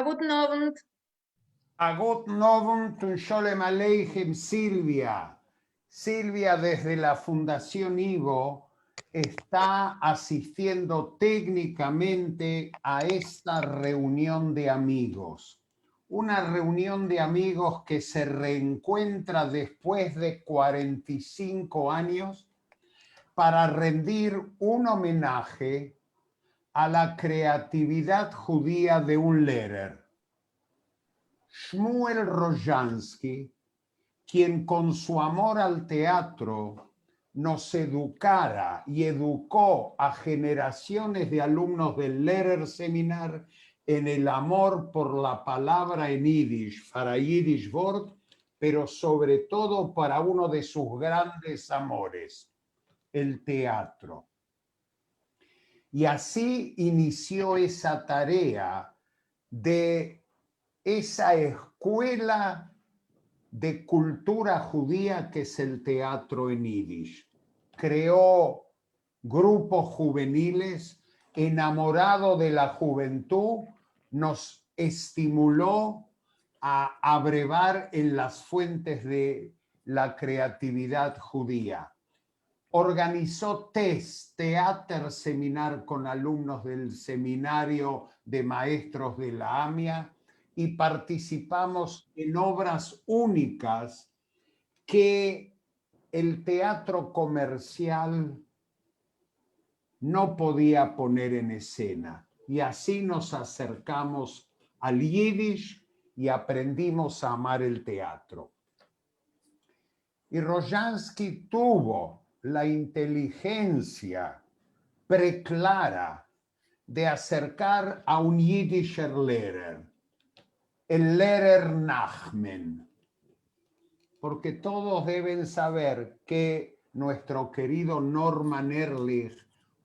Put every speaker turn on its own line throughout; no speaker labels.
Guten Abend.
Guten Abend, Sholem Aleichem, Silvia. Silvia, desde la Fundación Ivo, está asistiendo técnicamente a esta reunión de amigos. Una reunión de amigos que se reencuentra después de 45 años para rendir un homenaje a la creatividad judía de un Lehrer, Shmuel Rojansky, quien con su amor al teatro nos educara y educó a generaciones de alumnos del Lehrer Seminar en el amor por la palabra en Yiddish, para Yiddish Wort, pero sobre todo para uno de sus grandes amores, el teatro. Y así inició esa tarea de esa escuela de cultura judía que es el teatro en Yiddish. Creó grupos juveniles, enamorado de la juventud, nos estimuló a abrevar en las fuentes de la creatividad judía. Organizó Theater Seminar con alumnos del seminario de maestros de la AMIA y participamos en obras únicas que el teatro comercial no podía poner en escena. Y así nos acercamos al Yiddish y aprendimos a amar el teatro. Y Rojansky tuvo la inteligencia preclara de acercar a un Yiddischer Lehrer, el Lehrer Nachmen, porque todos deben saber que nuestro querido Norman Ehrlich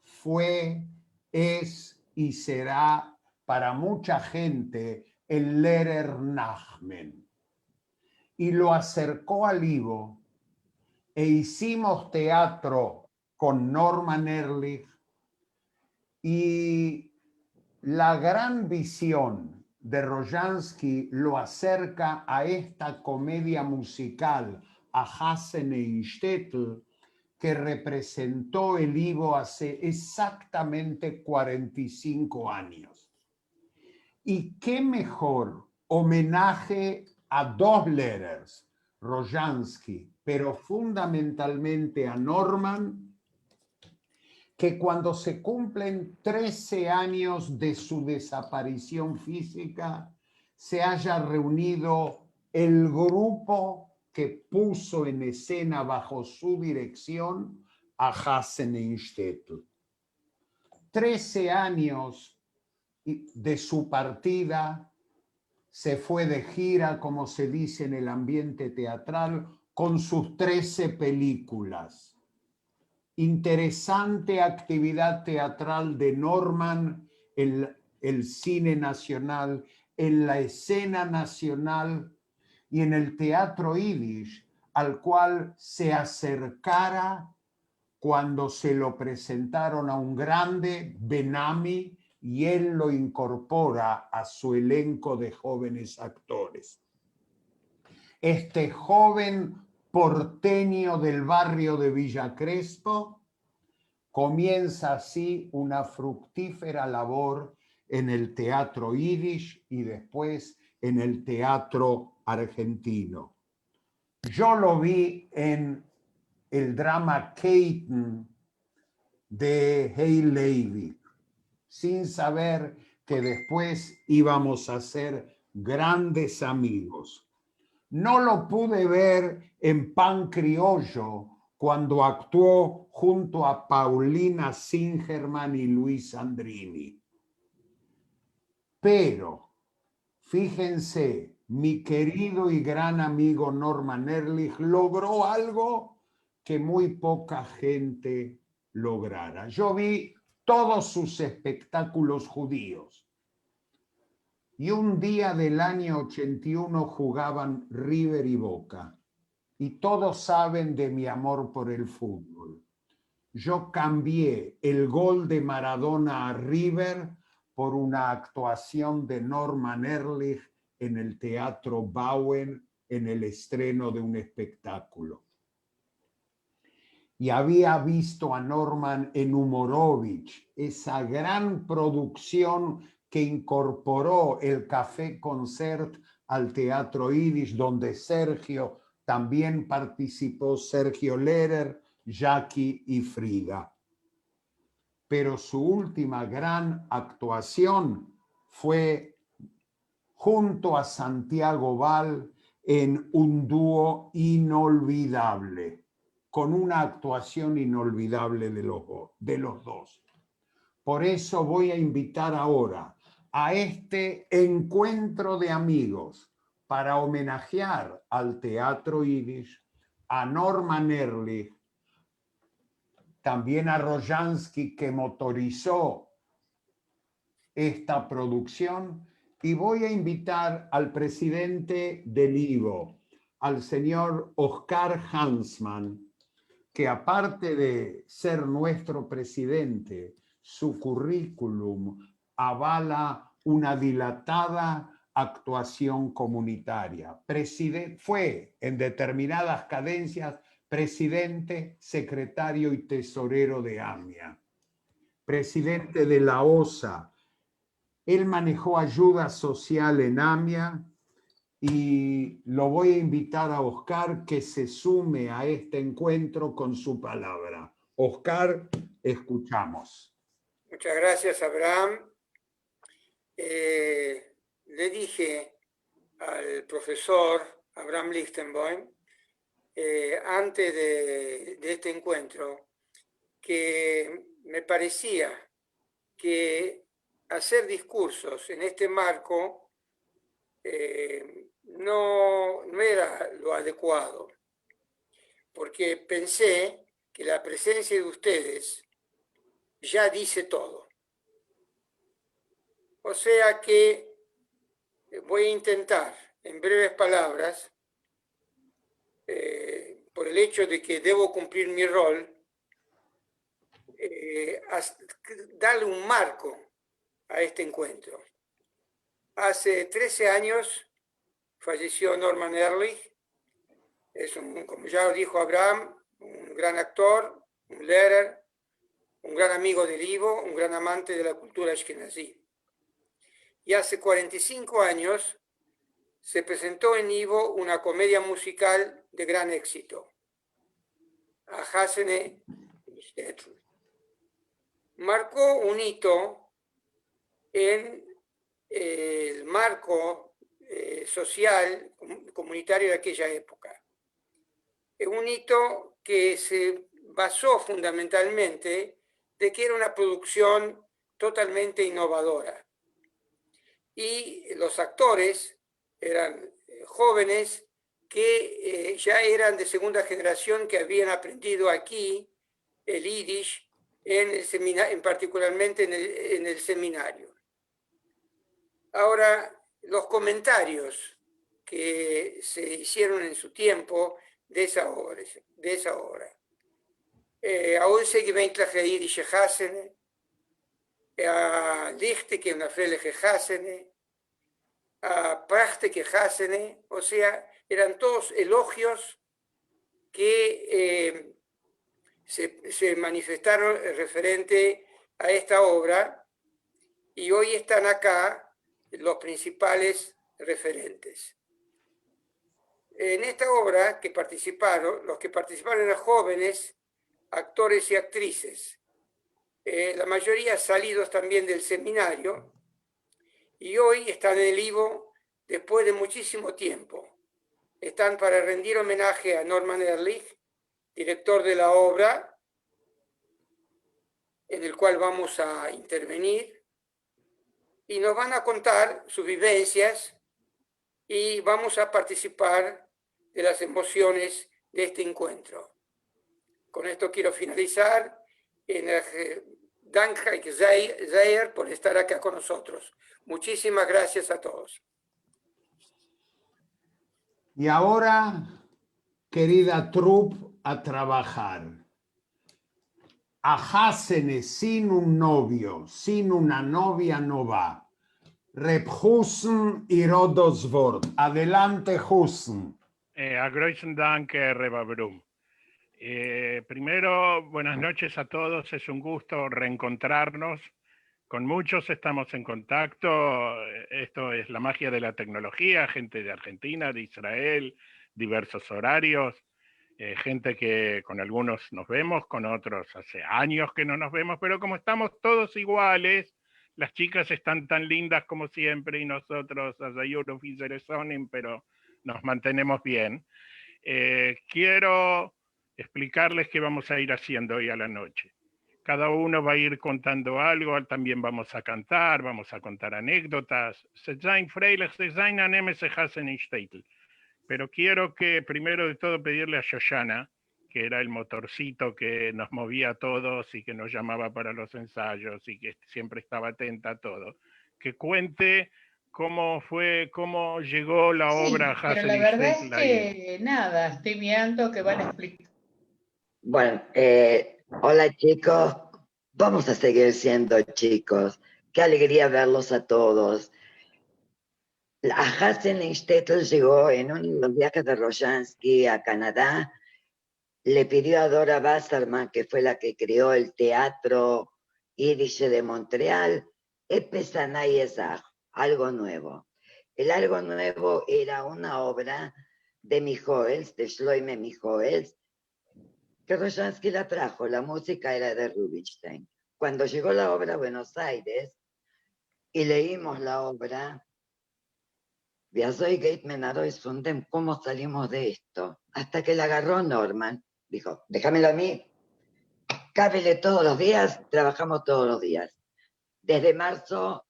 fue, es y será para mucha gente el Lehrer Nachmen. Y lo acercó al Ivo e hicimos teatro con Norman Ehrlich, y la gran visión de Rojansky lo acerca a esta comedia musical, a Hasen e Shtetl, que representó el Ivo hace exactamente 45 años. Y qué mejor homenaje a dos Lehrers, Rojansky, pero fundamentalmente a Norman, que cuando se cumplen 13 años de su desaparición física, se haya reunido el grupo que puso en escena bajo su dirección a Haseneinstedt. 13 años de su partida, se fue de gira, como se dice en el ambiente teatral, con sus 13 películas. Interesante actividad teatral de Norman en el cine nacional, en la escena nacional y en el teatro yiddish, al cual se acercara cuando se lo presentaron a un grande, Benami, y él lo incorpora a su elenco de jóvenes actores. Este joven porteño del barrio de Villa Crespo comienza así una fructífera labor en el teatro yiddish y después en el teatro argentino. Yo lo vi en el drama Keiten de Hale Levy, sin saber que después íbamos a ser grandes amigos. No lo pude ver en Pan Criollo cuando actuó junto a Paulina Singerman y Luis Andrini. Pero, fíjense, mi querido y gran amigo Norman Ehrlich logró algo que muy poca gente lograra. Yo vi todos sus espectáculos judíos. Y un día del año 81 jugaban River y Boca. Y todos saben de mi amor por el fútbol. Yo cambié el gol de Maradona a River por una actuación de Norman Ehrlich en el Teatro Bauen en el estreno de un espectáculo. Y había visto a Norman en Humorovich, esa gran producción que incorporó el Café Concert al Teatro Yiddish, donde Sergio también participó, Sergio Lehrer, Jackie y Frida. Pero su última gran actuación fue junto a Santiago Val en un dúo inolvidable, con una actuación inolvidable de los dos. Por eso voy a invitar ahora a este encuentro de amigos para homenajear al Teatro Yiddish, a Norman Ehrlich, también a Rojansky, que motorizó esta producción, y voy a invitar al presidente del IVO, al señor Oscar Hansman, que aparte de ser nuestro presidente, su currículum avala una dilatada actuación comunitaria. Fue en determinadas cadencias presidente, secretario y tesorero de AMIA, presidente de la OSA. Él manejó ayuda social en AMIA y lo voy a invitar a Oscar que se sume a este encuentro con su palabra. Oscar, escuchamos.
Muchas gracias, Abraham. Le dije al profesor Abraham Lichtenboim, antes de este encuentro, que me parecía que hacer discursos en este marco no era lo adecuado, porque pensé que la presencia de ustedes ya dice todo. O sea que voy a intentar, en breves palabras, por el hecho de que debo cumplir mi rol, darle un marco a este encuentro. Hace 13 años falleció Norman Ehrlich. Es como ya dijo Abraham, un gran actor, un Lehrer, un gran amigo del IVO, un gran amante de la cultura ashkenazí. Y hace 45 años se presentó en IVO una comedia musical de gran éxito, A Hasene Shtetl. Marcó un hito en el marco social comunitario de aquella época. Es un hito que se basó fundamentalmente de que era una producción totalmente innovadora. Y los actores eran jóvenes que ya eran de segunda generación, que habían aprendido aquí el Yiddish, particularmente en el seminario. Ahora, los comentarios que se hicieron en su tiempo de esa obra. Aún se gewöhnliche Yiddish Hasene, a Lichte que una Freliche Hasene, a Prachte que Hasene, o sea, eran todos elogios que se manifestaron referente a esta obra, y hoy están acá los principales referentes. En esta obra los que participaron eran jóvenes, actores y actrices, la mayoría salidos también del seminario, y hoy están en el IVO después de muchísimo tiempo. Están para rendir homenaje a Norman Ehrlich, director de la obra, en el cual vamos a intervenir, y nos van a contar sus vivencias y vamos a participar de las emociones de este encuentro. Con esto quiero finalizar. Danke sehr por estar acá con nosotros. Muchísimas gracias a todos.
Y ahora, querida troupe, a trabajar. a Hasene sin un novio, sin una novia no va. Reb Hussen y Rodos Wort. Adelante, Hussen.
A großen Dank, Reba Brum. Primero, buenas noches a todos. Es un gusto reencontrarnos. Con muchos estamos en contacto. Esto es la magia de la tecnología. Gente de Argentina, de Israel, diversos horarios. Gente que con algunos nos vemos, con otros hace años que no nos vemos, pero como estamos todos iguales, las chicas están tan lindas como siempre y nosotros, pero nos mantenemos bien. Quiero explicarles qué vamos a ir haciendo hoy a la noche. Cada uno va a ir contando algo, también vamos a cantar, vamos a contar anécdotas. Pero quiero que primero de todo pedirle a Shoshana, que era el motorcito que nos movía a todos y que nos llamaba para los ensayos y que siempre estaba atenta a todo, que cuente cómo fue, cómo llegó la obra
Sí, pero la verdad es
Hasselhoff.
que nada, estoy mirando que van a explicar.
Bueno, hola chicos, vamos a seguir siendo chicos. Qué alegría verlos a todos. A Hasselhoff llegó en uno de los viajes de Rojansky a Canadá. Le pidió a Dora Wasserman, que fue la que creó el teatro Yiddish de Montreal, algo nuevo. El algo nuevo era una obra de Mijoels, de Shloime Mijoels, que Rojansky la trajo, la música era de Rubinstein. Cuando llegó la obra a Buenos Aires y leímos la obra, ¿cómo salimos de esto? Hasta que la agarró Norman, dijo, déjamelo a mí, cábele todos los días, trabajamos todos los días. Desde marzo,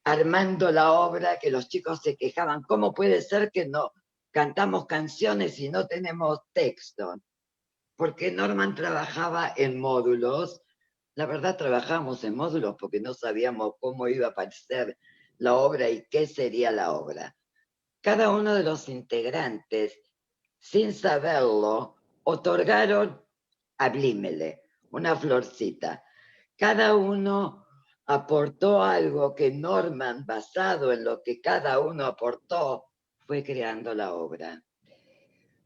armando la obra, que los chicos se quejaban, ¿cómo puede ser que no cantamos canciones y no tenemos texto? Porque Norman trabajaba en módulos. La verdad trabajamos en módulos porque no sabíamos cómo iba a aparecer la obra y qué sería la obra. Cada uno de los integrantes, sin saberlo, otorgaron a Blimele una florcita. Cada uno aportó algo que Norman, basado en lo que cada uno aportó, fue creando la obra.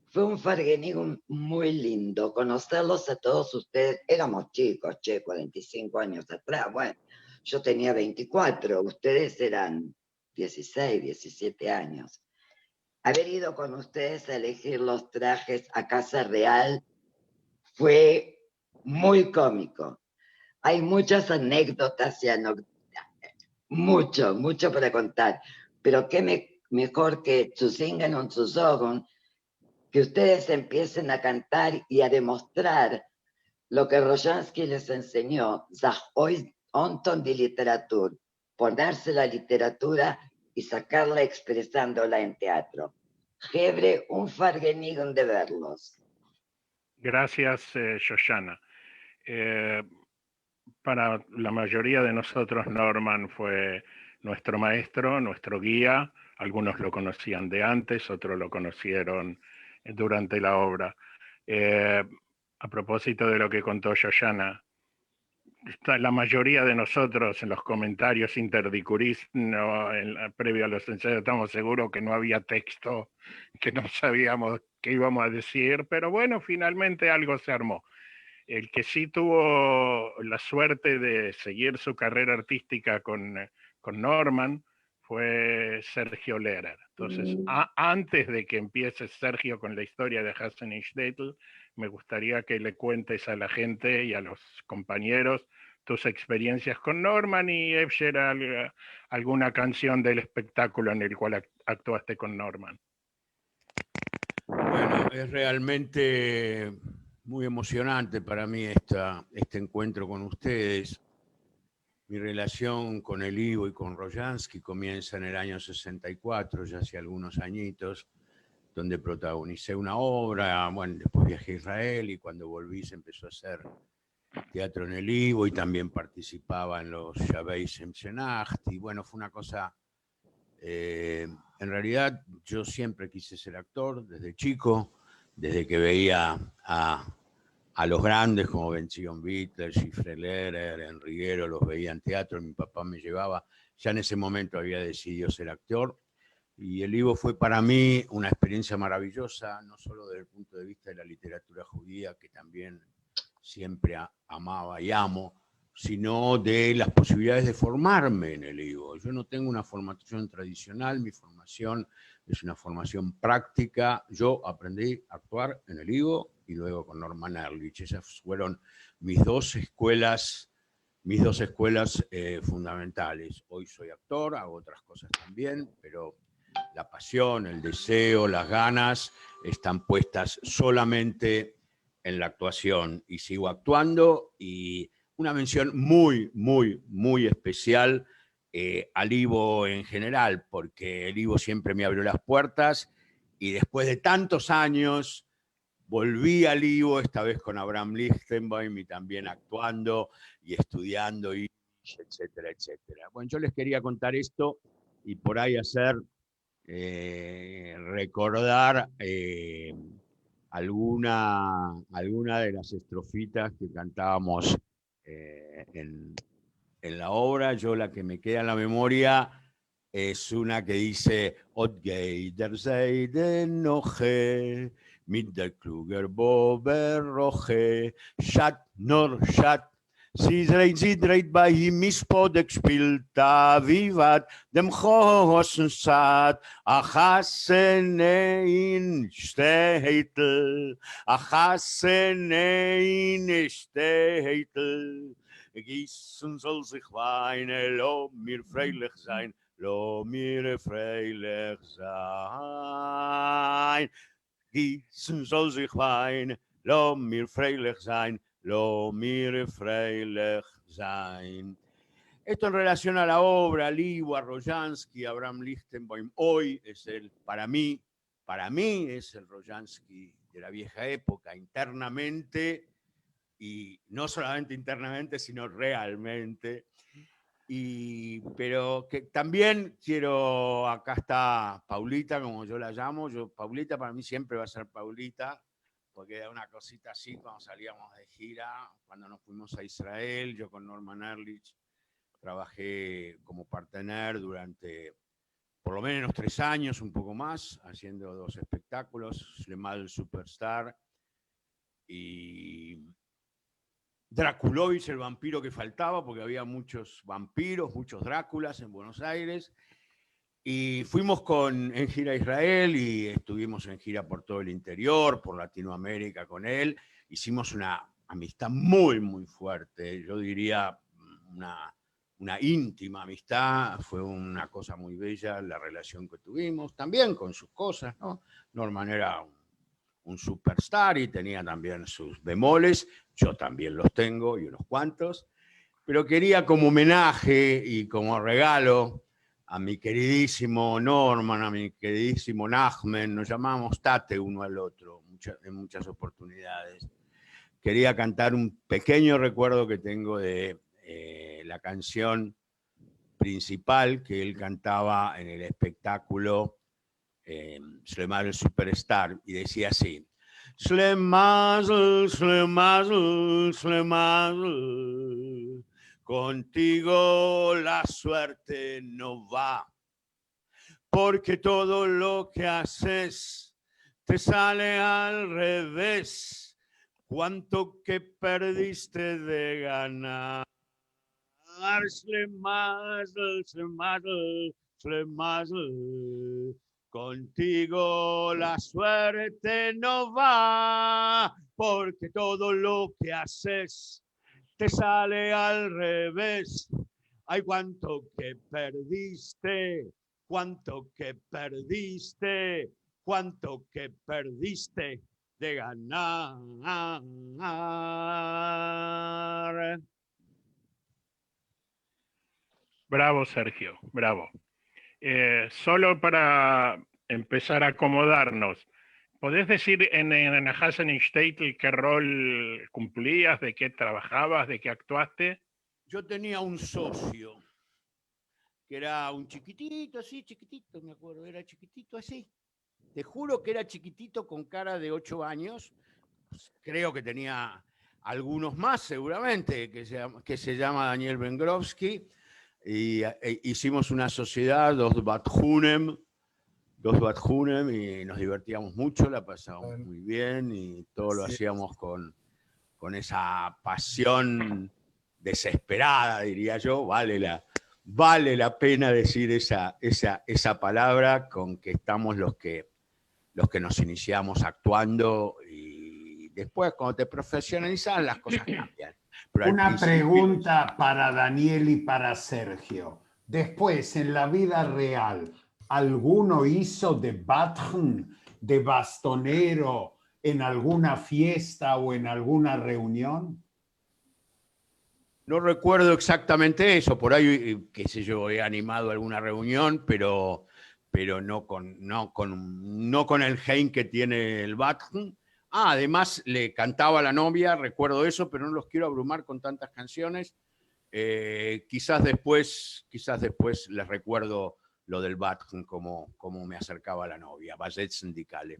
Fue un farguenig muy lindo conocerlos a todos ustedes. Éramos chicos, 45 años atrás. Bueno, yo tenía 24, ustedes eran 16, 17 años. Haber ido con ustedes a elegir los trajes a Casa Real fue muy cómico. Hay muchas anécdotas y mucho para contar. Pero qué mejor que Zuzingen und Zuzogen, que ustedes empiecen a cantar y a demostrar lo que Rojansky les enseñó, Onton de literatura, ponerse la literatura y sacarla expresándola en teatro. Hebre, un fargenigen de verlos.
Gracias, Shoshana. Para la mayoría de nosotros, Norman fue nuestro maestro, nuestro guía. Algunos lo conocían de antes, otros lo conocieron durante la obra. A propósito de lo que contó Shoshana, la mayoría de nosotros en los comentarios interdicurís, previo a los ensayos, estamos seguros que no había texto, que no sabíamos qué íbamos a decir, pero bueno, finalmente algo se armó. El que sí tuvo la suerte de seguir su carrera artística con Norman fue Sergio Lehrer. Entonces, antes de que empiece Sergio con la historia de Hasselhoff, me gustaría que le cuentes a la gente y a los compañeros tus experiencias con Norman y Efsher, alguna canción del espectáculo en el cual actuaste con Norman.
Bueno, es realmente muy emocionante para mí este encuentro con ustedes. Mi relación con el Ivo y con Rojansky comienza en el año 64, ya hace algunos añitos, donde protagonicé una obra. Bueno, después viajé a Israel y cuando volví se empezó a hacer teatro en el Ivo y también participaba en los Shabei Semsenacht. Y bueno, fue una cosa... en realidad yo siempre quise ser actor desde chico, desde que veía a a los grandes como Benzion Bittler, Schiffer Lehrer, Enriguero, los veía en teatro, mi papá me llevaba, ya en ese momento había decidido ser actor, y el Ivo fue para mí una experiencia maravillosa, no solo desde el punto de vista de la literatura judía, que también siempre amaba y amo, sino de las posibilidades de formarme en el Ivo. Yo no tengo una formación tradicional, mi formación es una formación práctica. Yo aprendí a actuar en el Ivo y luego con Norman Ehrlich. Esas fueron mis dos escuelas fundamentales. Hoy soy actor, hago otras cosas también, pero la pasión, el deseo, las ganas están puestas solamente en la actuación y sigo actuando. Y una mención muy, muy, muy especial al Ivo en general, porque el Ivo siempre me abrió las puertas y después de tantos años volví al Ivo, esta vez con Abraham Lichtenbein y también actuando y estudiando, y etcétera, etcétera. Bueno, yo les quería contar esto y por ahí hacer recordar alguna de las estrofitas que cantábamos en la obra. Yo la que me queda en la memoria es una que dice Ot geht der Seiden noche, mit der kluger Bober roche, Schat nor Schat, sie dreht bei ihm Mispodek spielt Vivat dem Chosen Sat, Achasenein Steitel, Achasenein Steitel, Gießen soll sich Weine, lo mir freilich sein, lo mir freilich sein. Gießen soll sich Weine, lo mir freilich sein, lo mir freilich sein. Esto en relación a la obra, a Ivo, a Rojansky, a Abraham Lichtenbein, hoy es para mí es el Rojansky de la vieja época, internamente, y no solamente internamente, sino realmente. Pero que también quiero, acá está Paulita, como yo la llamo, Paulita para mí siempre va a ser Paulita, porque era una cosita así cuando salíamos de gira, cuando nos fuimos a Israel, yo con Norman Ehrlich trabajé como partener durante por lo menos 3 años, un poco más, haciendo 2 espectáculos, Schlemal Superstar y Draculovich, el vampiro que faltaba, porque había muchos vampiros, muchos Dráculas en Buenos Aires. Y fuimos en gira a Israel y estuvimos en gira por todo el interior, por Latinoamérica con él. Hicimos una amistad muy, muy fuerte. Yo diría una íntima amistad. Fue una cosa muy bella la relación que tuvimos, también con sus cosas, ¿no? Norman era un superstar y tenía también sus bemoles. Yo también los tengo y unos cuantos. Pero quería como homenaje y como regalo a mi queridísimo Norman, a mi queridísimo Nachmen, nos llamamos Tate uno al otro en muchas oportunidades. Quería cantar un pequeño recuerdo que tengo de la canción principal que él cantaba en el espectáculo Schlemal Superstar, y decía así: Schlemazel, Schlemazel, Schlemazel, contigo la suerte no va, porque todo lo que haces te sale al revés. Cuánto que perdiste de ganar. Schlemazel, Schlemazel, Schlemazel, contigo la suerte no va, porque todo lo que haces te sale al revés. Ay, cuánto que perdiste, cuánto que perdiste, cuánto que perdiste de ganar.
Bravo, Sergio, bravo. Solo para empezar a acomodarnos, ¿podés decir en Hasan Steitel qué rol cumplías, de qué trabajabas, de qué actuaste?
Yo tenía un socio que era un chiquitito, así, chiquitito, me acuerdo, era chiquitito así. Te juro que era chiquitito con cara de 8 años. Creo que tenía algunos más seguramente, que se llama Daniel Bengrovsky, y hicimos una sociedad, dos Bathunem, y nos divertíamos mucho, la pasábamos muy bien, y todo lo hacíamos con esa pasión desesperada, diría yo. Vale la pena decir esa palabra, con que estamos los que nos iniciamos actuando, y después cuando te profesionalizas las cosas cambian. Pero
una pregunta para Daniel y para Sergio. Después, en la vida real, ¿alguno hizo de Batman, de bastonero, en alguna fiesta o en alguna reunión?
No recuerdo exactamente eso, por ahí, qué sé yo, he animado alguna reunión, pero no con el gen que tiene el Batman. Además le cantaba a la novia, recuerdo eso, pero no los quiero abrumar con tantas canciones. Quizás después les recuerdo lo del Batman, como me acercaba a la novia, Ballet Syndicale.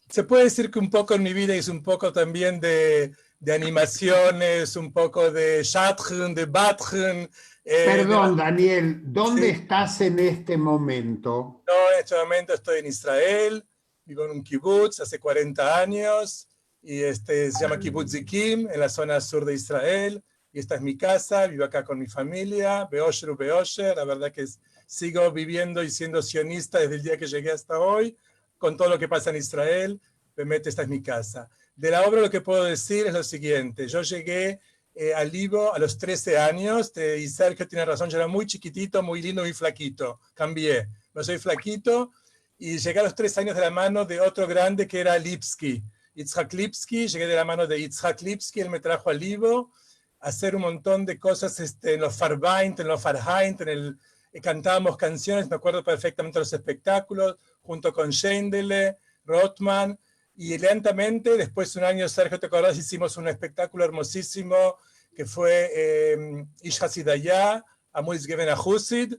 Se puede decir que un poco en mi vida es un poco también de animaciones, un poco de Shatran, de Batran.
Perdón, Daniel, ¿dónde estás en este momento?
No, en este momento estoy en Israel, vivo en un kibbutz hace 40 años, y se llama Kibbutz Zikim, en la zona sur de Israel, y esta es mi casa, vivo acá con mi familia, Beosher u Beosher, la verdad que sigo viviendo y siendo sionista desde el día que llegué hasta hoy, con todo lo que pasa en Israel. Esta es mi casa. De la obra lo que puedo decir es lo siguiente: yo llegué al Libo a los 13 años, y Sergio tiene razón, yo era muy chiquitito, muy lindo, muy flaquito, cambié, no soy flaquito, y llegué a los 3 años de la mano de otro grande que era Lipsky, Yitzhak Lipsky. Llegué de la mano de Yitzhak Lipsky, él me trajo al Libo a hacer un montón de cosas en los Farbeint, en los Farheint, cantábamos canciones, me acuerdo perfectamente de los espectáculos, junto con Scheindele, Rothman, y lentamente, después de un año, Sergio, ¿te acordás? Hicimos un espectáculo hermosísimo que fue Ish Hasidayá, Amulis Geben Ahusid,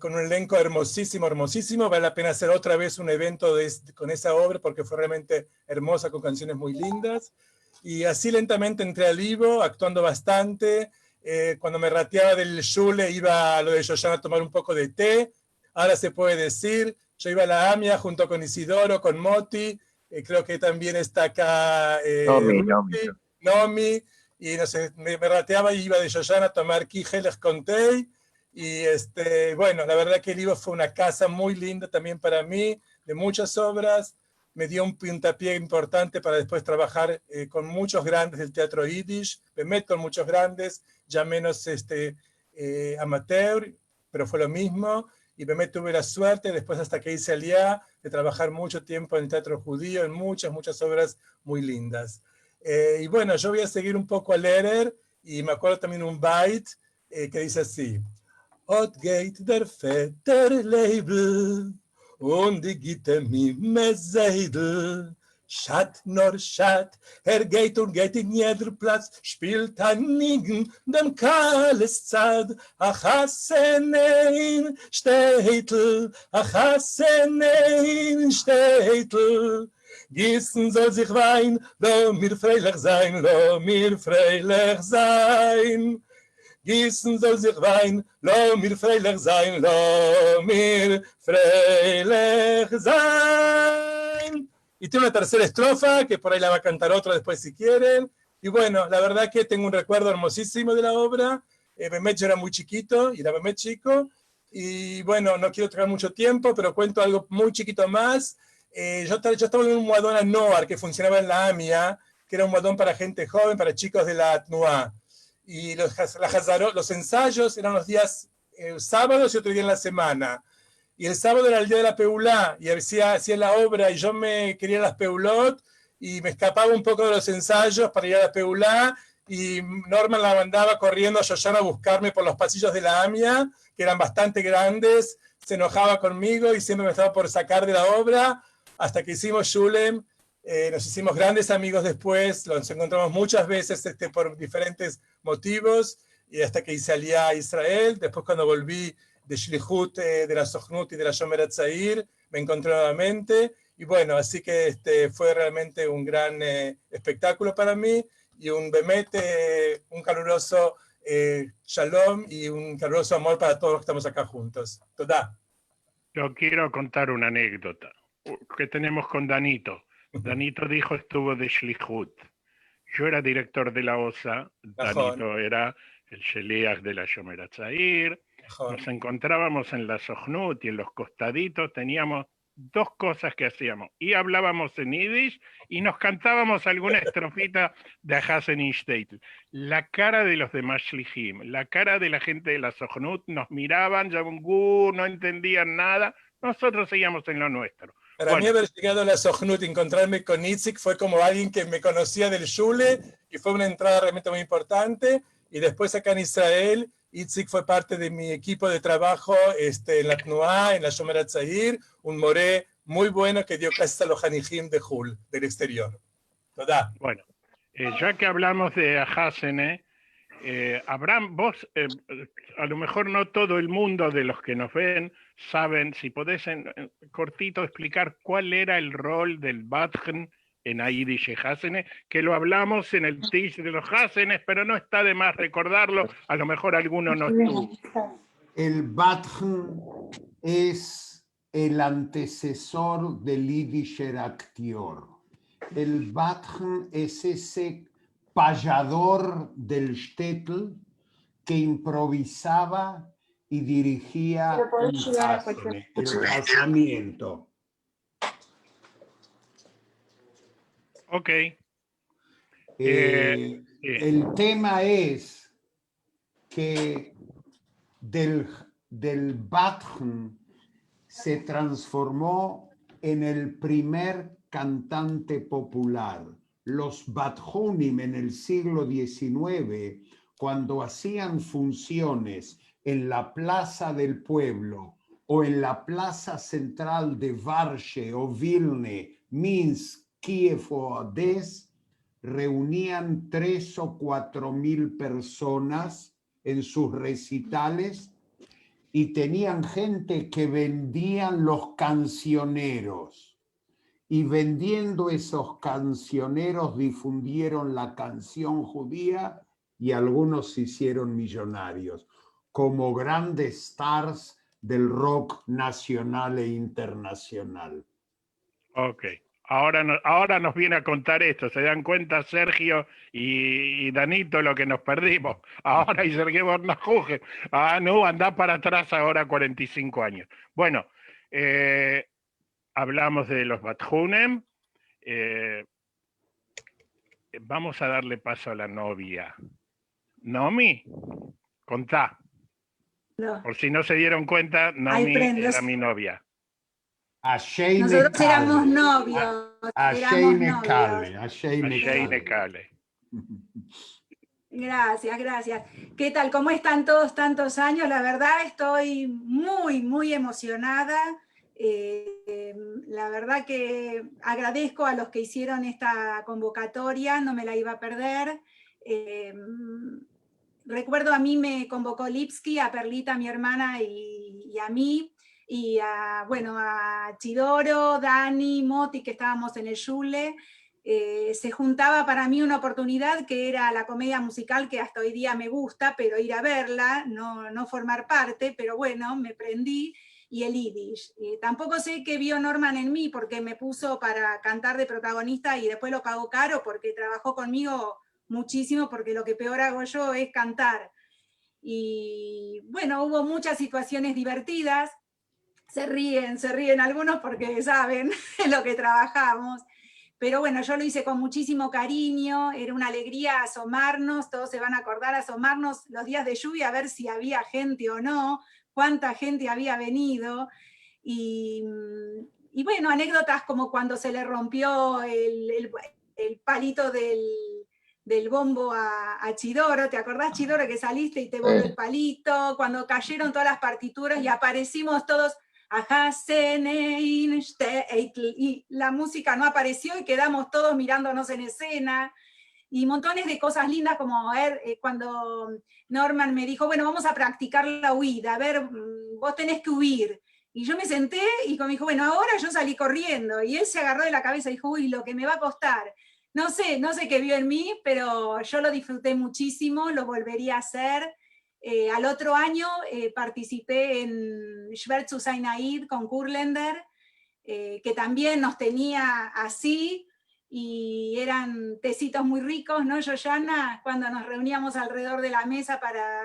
con un elenco hermosísimo, hermosísimo. Vale la pena hacer otra vez un evento con esa obra porque fue realmente hermosa, con canciones muy lindas. Y así lentamente entré al Libo, actuando bastante. Cuando me rateaba del shule, iba a lo de Shoshana a tomar un poco de té. Ahora se puede decir, yo iba a la AMIA junto con Isidoro, con Moti, creo que también está acá Nomi, y no sé, me rateaba y iba de Shoshana a tomar Kijeles con té. Y bueno, la verdad que el Libo fue una casa muy linda también para mí, de muchas obras. Me dio un puntapié importante para después trabajar con muchos grandes del teatro yiddish, me meto con muchos grandes, ya menos amateur, pero fue lo mismo. Y me tuve la suerte, después hasta que hice Aliyah, de trabajar mucho tiempo en el teatro judío, en muchas obras muy lindas. Y bueno, yo voy a seguir un poco a Lehrer, y me acuerdo también un bait que dice así: Ot geht der Vetter Leibel, und die Gitte mi Meseidel. Schat nor Schat, geht und geht in jeder Platz, spielt an Nigen dem Kales Zad. Ach Hassenein Städtel, ach Hassenein Städtel. Gießen soll sich Wein, lo mir freilich sein, lo mir freilich sein. Gießen soll sich Wein, lo mir freilich sein, lo mir freilich sein. Y tiene una tercera estrofa, que por ahí la va a cantar otro después si quieren. Y bueno, la verdad que tengo un recuerdo hermosísimo de la obra. Mehmet yo era muy chiquito, y era Mehmet chico. Y bueno, no quiero traer mucho tiempo, pero cuento algo muy chiquito más. Yo estaba en un muadón a Noar, que funcionaba en la AMIA, que era un muadón para gente joven, para chicos de la TNUA. Y los ensayos eran los días sábados y otro día en la semana. Y el sábado era el día de la Peulá, y hacía la obra, y yo me quería las Peulot, y me escapaba un poco de los ensayos para ir a la Peulá, y Norman la mandaba corriendo a Shoshana a buscarme por los pasillos de la AMIA, que eran bastante grandes, se enojaba conmigo y siempre me estaba por sacar de la obra, hasta que hicimos Shulem. Nos hicimos grandes amigos después, los encontramos muchas veces por diferentes motivos, y hasta que hice Aliyah a Israel. Después, cuando volví de Shlichut, de la Sochnut y de la Shomer HaTzair, me encontré nuevamente, Y bueno, así que fue realmente un gran espectáculo para mí y un un caluroso shalom y un caluroso amor para todos los que estamos acá juntos. Toda.
Yo quiero contar una anécdota que tenemos con Danito. Danito dijo estuvo de Shlichut. Yo era director de la OSA, Danito era el Sheliach de la Shomer HaTzair. Nos encontrábamos en la Sochnut y en los costaditos teníamos dos cosas que hacíamos. Y hablábamos en Yiddish y nos cantábamos alguna estrofita de Hasen Insteitel. La cara de los demás Shlichim, la cara de la gente de la Sochnut, nos miraban, no entendían nada. Nosotros seguíamos en lo nuestro.
Para mí haber llegado a la Sochnut y encontrarme con Itzik fue como alguien que me conocía del Shule y fue una entrada realmente muy importante. Y después acá en Israel, Itzik fue parte de mi equipo de trabajo en la Tnuá, en la Shomer HaTzair, un moré muy bueno que dio clases a los Hanijim de Hul, del exterior. ¿Toda?
Bueno, ya que hablamos de Hasene, Abraham, vos, a lo mejor no todo el mundo de los que nos ven saben, si podés en cortito explicar cuál era el rol del Batchen en Yiddish y Hasene, que lo hablamos en el Tish de los Hasenes, pero no está de más recordarlo, a lo mejor alguno no estuvo.
El Batchen es el antecesor del Yiddisher Actior. El Batchen es ese payador del shtetl que improvisaba y dirigía el casamiento.
Ok.
El tema es que del Batchen se transformó en el primer cantante popular. Los Batjonim en el siglo XIX, cuando hacían funciones en la Plaza del Pueblo o en la Plaza Central de Varshe o Vilne, Minsk, Kiev o Odessa, reunían 3.000 o 4.000 personas en sus recitales y tenían gente que vendían los cancioneros. Y vendiendo esos cancioneros difundieron la canción judía y algunos se hicieron millonarios, como grandes stars del rock nacional e internacional.
Ok. Ahora nos viene a contar esto. ¿Se dan cuenta, Sergio y Danito, lo que nos perdimos? Ahora y Sergio Bornajuge. No, anda para atrás ahora 45 años. Bueno, hablamos de los Batjunem. Vamos a darle paso a la novia. Nomi, contá.
No.
Por si no se dieron cuenta, Nomi era mi novia.
Nosotros éramos novios. Gracias, gracias. ¿Qué tal? ¿Cómo están todos tantos años? La verdad estoy muy, muy emocionada. La verdad que agradezco a los que hicieron esta convocatoria, no me la iba a perder. Recuerdo a mí me convocó Lipsky, a Perlita, mi hermana, y a mí, y a Chidoro, Dani, Moti, que estábamos en el Shule. Se juntaba para mí una oportunidad que era la comedia musical, que hasta hoy día me gusta, pero ir a verla, no formar parte, pero bueno, me prendí, y el Yiddish. Tampoco sé qué vio Norman en mí, porque me puso para cantar de protagonista y después lo pagó caro, porque trabajó conmigo muchísimo, porque lo que peor hago yo es cantar. Y bueno, hubo muchas situaciones divertidas. Se ríen algunos porque saben lo que trabajamos. Pero bueno, yo lo hice con muchísimo cariño, era una alegría asomarnos, todos se van a acordar, asomarnos los días de lluvia a ver si había gente o no, cuánta gente había venido. Y bueno, anécdotas como cuando se le rompió el palito del bombo a Chidoro. ¿Te acordás, Chidoro, que saliste y te voló el palito? Cuando cayeron todas las partituras y aparecimos todos, y la música no apareció y quedamos todos mirándonos en escena. Y montones de cosas lindas, como cuando Norman me dijo, bueno, vamos a practicar la huida, a ver, vos tenés que huir. Y yo me senté y me dijo, bueno, ahora yo salí corriendo. Y él se agarró de la cabeza y dijo, uy, lo que me va a costar. No sé qué vio en mí, pero yo lo disfruté muchísimo, lo volvería a hacer. Al otro año participé en Schwer zu sein Aid con Kurländer, que también nos tenía así, y eran tecitos muy ricos, ¿no, Yoyana? Cuando nos reuníamos alrededor de la mesa para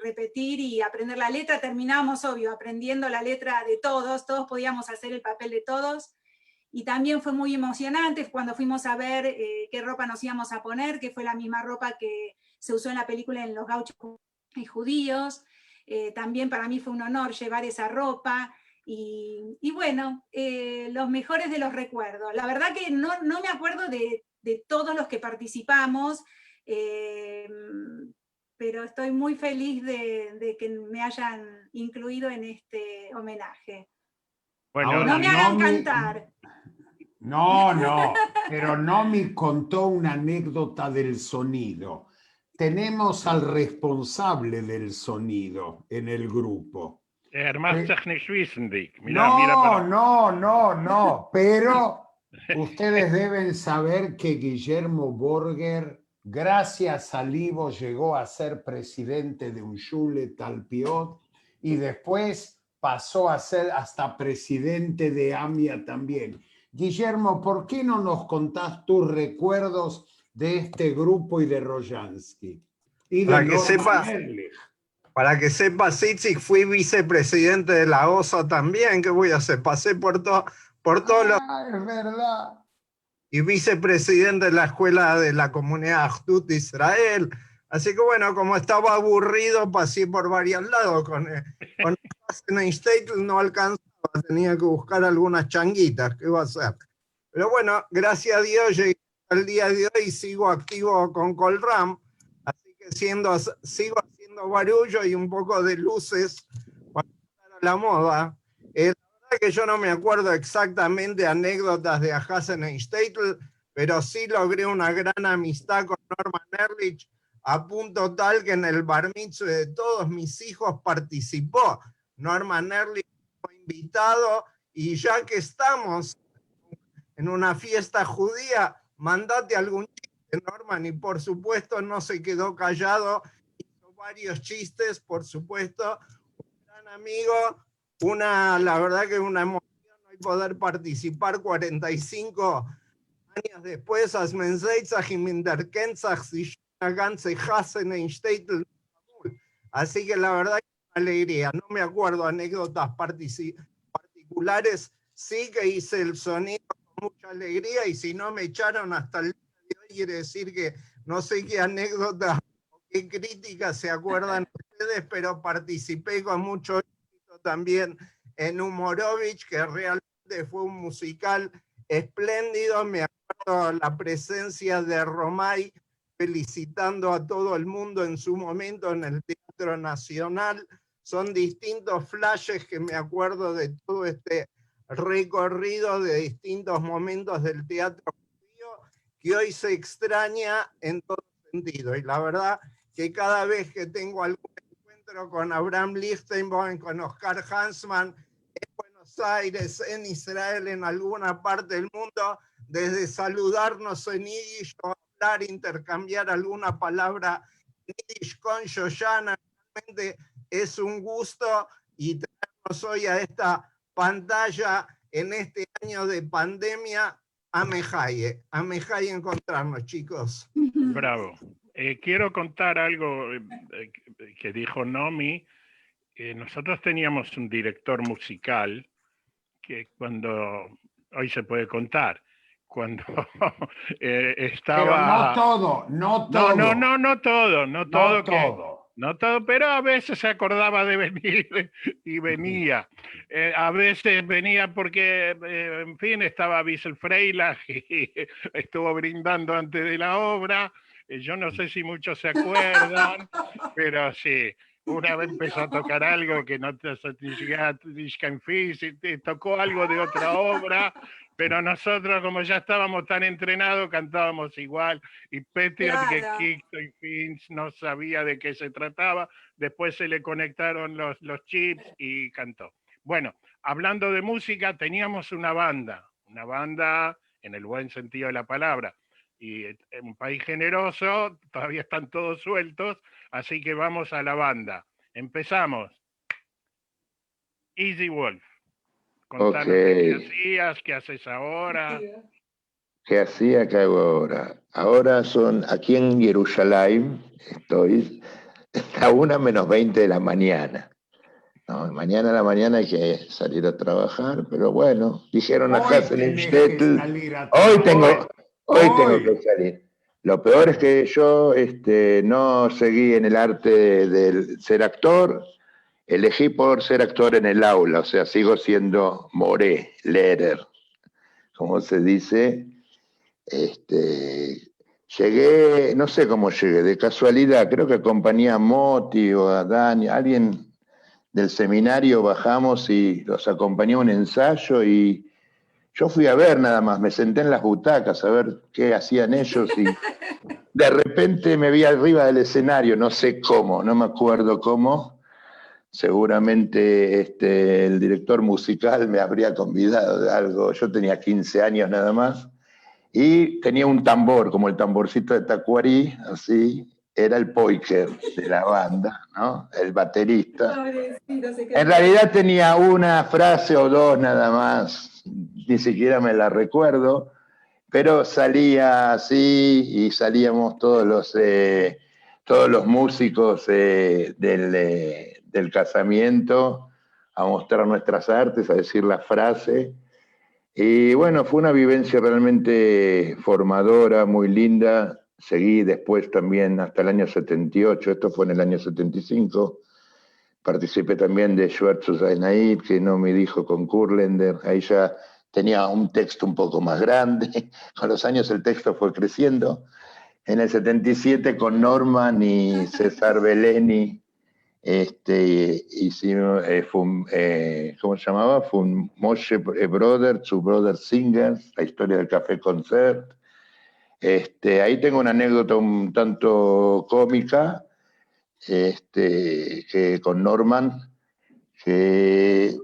repetir y aprender la letra, terminábamos, obvio, aprendiendo la letra de todos podíamos hacer el papel de todos, y también fue muy emocionante cuando fuimos a ver qué ropa nos íbamos a poner, que fue la misma ropa que se usó en la película en Los Gauchos y Judíos. También para mí fue un honor llevar esa ropa, y bueno, los mejores de los recuerdos. La verdad que no me acuerdo de todos los que participamos, pero estoy muy feliz de que me hayan incluido en este homenaje.
Bueno,
Ahora,
No me hagan
Nomi-
cantar.
No, pero Nomi contó una anécdota del sonido. Tenemos al responsable del sonido en el grupo.
macht sich nicht wissentlich. Mira
No, pero ustedes deben saber que Guillermo Borger, gracias al Ivo, llegó a ser presidente de Unschule Talpiot y después pasó a ser hasta presidente de AMIA también. Guillermo, ¿por qué no nos contás tus recuerdos de este grupo y de Rojansky? Y de
Para que
Norman
sepa,
Ehrlich.
para que sepa, Sitzik, fui vicepresidente de la OSA también. ¿Qué voy a hacer? Pasé por todos los...
Es verdad.
Y vicepresidente de la Escuela de la Comunidad Ahdut de Israel. Así que bueno, como estaba aburrido, pasé por varios lados. Con Hassan State no alcanzaba, tenía que buscar algunas changuitas. ¿Qué iba a hacer? Pero bueno, gracias a Dios llegué al día de hoy y sigo activo con Colram. Así que sigo haciendo barullo y un poco de luces para estar a la moda. La verdad que yo no me acuerdo exactamente anécdotas de Hassan Steitel, pero sí logré una gran amistad con Norman Ehrlich, a punto tal que en el bar mitzvah de todos mis hijos participó. Norman Ehrlich fue invitado, y ya que estamos en una fiesta judía, mandate algún chiste, Norman, y por supuesto no se quedó callado, hizo varios chistes, por supuesto, un gran amigo, la verdad que una emoción hoy poder participar 45 años después, así que la verdad que es una alegría. No me acuerdo anécdotas particulares, sí que hice el sonido con mucha alegría, y si no me echaron hasta el día de hoy, quiere decir que no sé qué anécdotas o qué críticas se acuerdan ustedes, pero participé con mucho éxito también en Humorovich, que realmente fue un musical espléndido. Me acuerdo la presencia de Romay felicitando a todo el mundo en su momento en el Teatro Nacional. Son distintos flashes que me acuerdo de todo este recorrido de distintos momentos del teatro judío, que hoy se extraña en todo sentido. Y la verdad que cada vez que tengo algún encuentro con Abraham Lichtenstein, con Oscar Hansman, en Buenos Aires, en Israel, en alguna parte del mundo, desde saludarnos en Yiddish o hablar, intercambiar alguna palabra en Yiddish con Yoyana, realmente es un gusto, y traernos hoy a esta pantalla en este año de pandemia. Amejaye encontrarnos, chicos.
Bravo. Quiero contar algo que dijo Nomi. Nosotros teníamos un director musical que hoy se puede contar, cuando estaba...
Pero no todo.
No todo, pero a veces se acordaba de venir y venía. A veces venía porque, en fin, estaba Wiesel Freilach y estuvo brindando antes de la obra. Yo no sé si muchos se acuerdan, pero sí. Una vez empezó a tocar algo que no te tocó algo de otra obra, pero nosotros, como ya estábamos tan entrenados, cantábamos igual. Y Peter,
Claro.
que y Finch no sabía de qué se trataba, después se le conectaron los chips y cantó. Bueno, hablando de música, teníamos una banda en el buen sentido de la palabra, y en un país generoso, todavía están todos sueltos, así que vamos a la banda. Empezamos. Easy Wolf. Contanos qué hacías, qué haces ahora.
¿Qué hacía? ¿Qué hago ahora? Ahora son aquí en Jerusalén, estoy a 1:20 de la mañana. No, mañana a la mañana hay que salir a trabajar, pero bueno, dijeron acá en Shtetl, hoy tengo que salir. Lo peor es que yo no seguí en el arte del ser actor, elegí por ser actor en el aula, o sea, sigo siendo moré, lehrer, como se dice. Llegué, no sé cómo llegué, de casualidad, creo que acompañé a Moti o a Dani, alguien del seminario, bajamos y los acompañé a un ensayo y yo fui a ver nada más, me senté en las butacas a ver qué hacían ellos y de repente me vi arriba del escenario, no sé cómo, no me acuerdo cómo, seguramente el director musical me habría convidado de algo, yo tenía 15 años nada más, y tenía un tambor, como el tamborcito de Tacuarí, así, era el poiker de la banda, ¿no? El baterista. En realidad tenía una frase o dos nada más, ni siquiera me la recuerdo, pero salía así y salíamos todos los músicos del casamiento a mostrar nuestras artes, a decir la frase. Y bueno, fue una vivencia realmente formadora, muy linda. Seguí después también hasta el año 78, esto fue en el año 75. Participé también de Schwarzschild, que no me dijo con Kurländer. Ahí ya tenía un texto un poco más grande. Con los años el texto fue creciendo. En el 77 con Norman y César Belleni hicimos, ¿cómo se llamaba? Fue un Moshe Brother, Two Brother Singers, la historia del Café Concert. Ahí tengo una anécdota un tanto cómica, que con Norman, que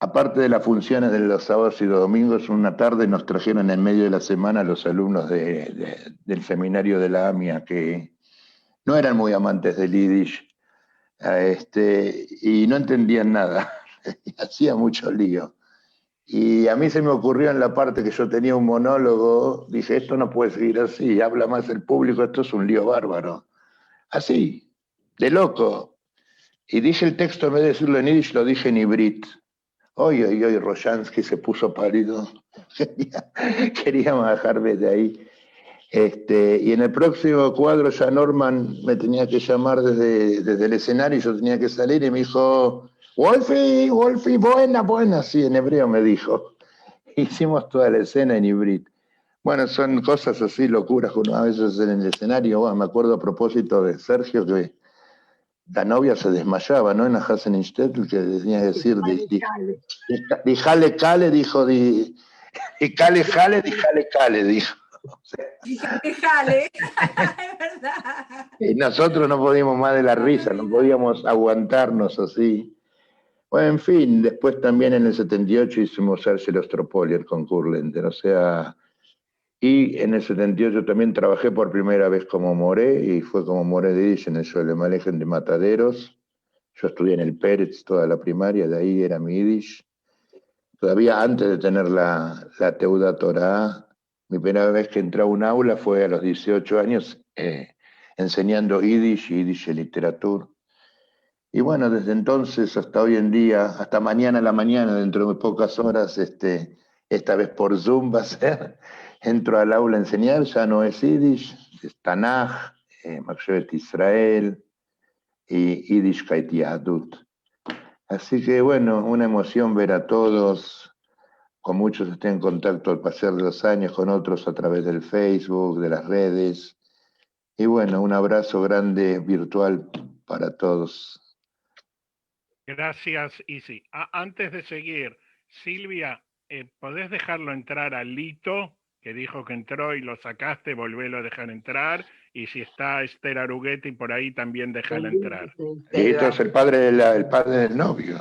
aparte de las funciones de los sábados y los domingos, una tarde nos trajeron en medio de la semana los alumnos del seminario de la AMIA, que no eran muy amantes del Yiddish, y no entendían nada, hacía mucho lío. Y a mí se me ocurrió en la parte que yo tenía un monólogo, dije, esto no puede seguir así, habla más el público, esto es un lío bárbaro. Así, de loco. Y dije el texto, en vez de decirlo en Yiddish, lo dije en hibrit. Hoy, Rojansky se puso pálido, quería bajarme de ahí. Y en el próximo cuadro ya Norman me tenía que llamar desde el escenario y yo tenía que salir y me dijo, Wolfie, buena, sí, en hebreo me dijo. Hicimos toda la escena en hibrit. Bueno, son cosas así, locuras que uno a veces hace en el escenario. Bueno, me acuerdo a propósito de Sergio que la novia se desmayaba, ¿no? En la Hasenstedt, que tenía que decir, di jale cale, dijo, di cale jale, di jale cale, dijo.
Jale, es verdad.
Y nosotros no podíamos más de la risa, no podíamos aguantarnos así. Bueno, en fin, después también en el 78 hicimos Arcel Ostropolier con Kurländer, o sea, y en el 78 también trabajé por primera vez como moré, y fue como moré de Yiddish en el Sholemalejen de Mataderos. Yo estudié en el Pérez toda la primaria, de ahí era mi Yiddish. Todavía antes de tener la Teuda Torah, mi primera vez que entré a un aula fue a los 18 años, enseñando Yiddish y literatura. Y bueno, desde entonces hasta hoy en día, hasta mañana a la mañana, dentro de pocas horas, esta vez por Zoom va a ser, entro al aula a enseñar, ya no es Yiddish, es Tanaj, Machshevet Israel y Yiddishkeit Yadut. Así que bueno, una emoción ver a todos, con muchos estoy en contacto al pasar de los años, con otros a través del Facebook, de las redes. Y bueno, un abrazo grande virtual para todos.
Gracias, Isi. Antes de seguir, Silvia, ¿podés dejarlo entrar a Lito, que dijo que entró y lo sacaste, volvelo a dejar entrar? Y si está Esther Aruguetti por ahí, también déjala entrar.
Lito es el padre del novio.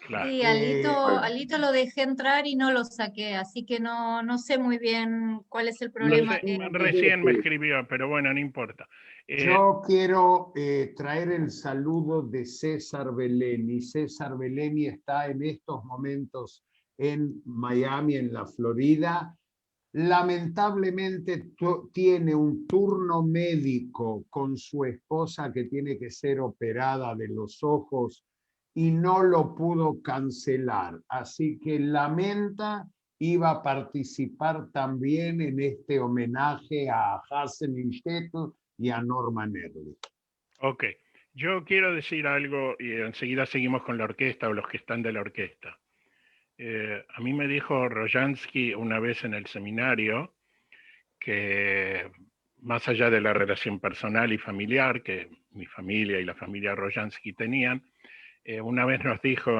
Claro.
Sí, Alito lo dejé entrar y no lo saqué, así que no sé muy bien cuál es el problema.
Recién me escribió, pero bueno, no importa.
Yo quiero traer el saludo de César Belleni. César Belleni está en estos momentos en Miami, en la Florida. Lamentablemente tiene un turno médico con su esposa que tiene que ser operada de los ojos y no lo pudo cancelar. Así que lamenta, iba a participar también en este homenaje a Hasan Insteto y a Norman Ehrlich.
Ok, yo quiero decir algo y enseguida seguimos con la orquesta o los que están de la orquesta. A mí me dijo Rojansky una vez en el seminario que más allá de la relación personal y familiar que mi familia y la familia Rojansky tenían, una vez nos dijo,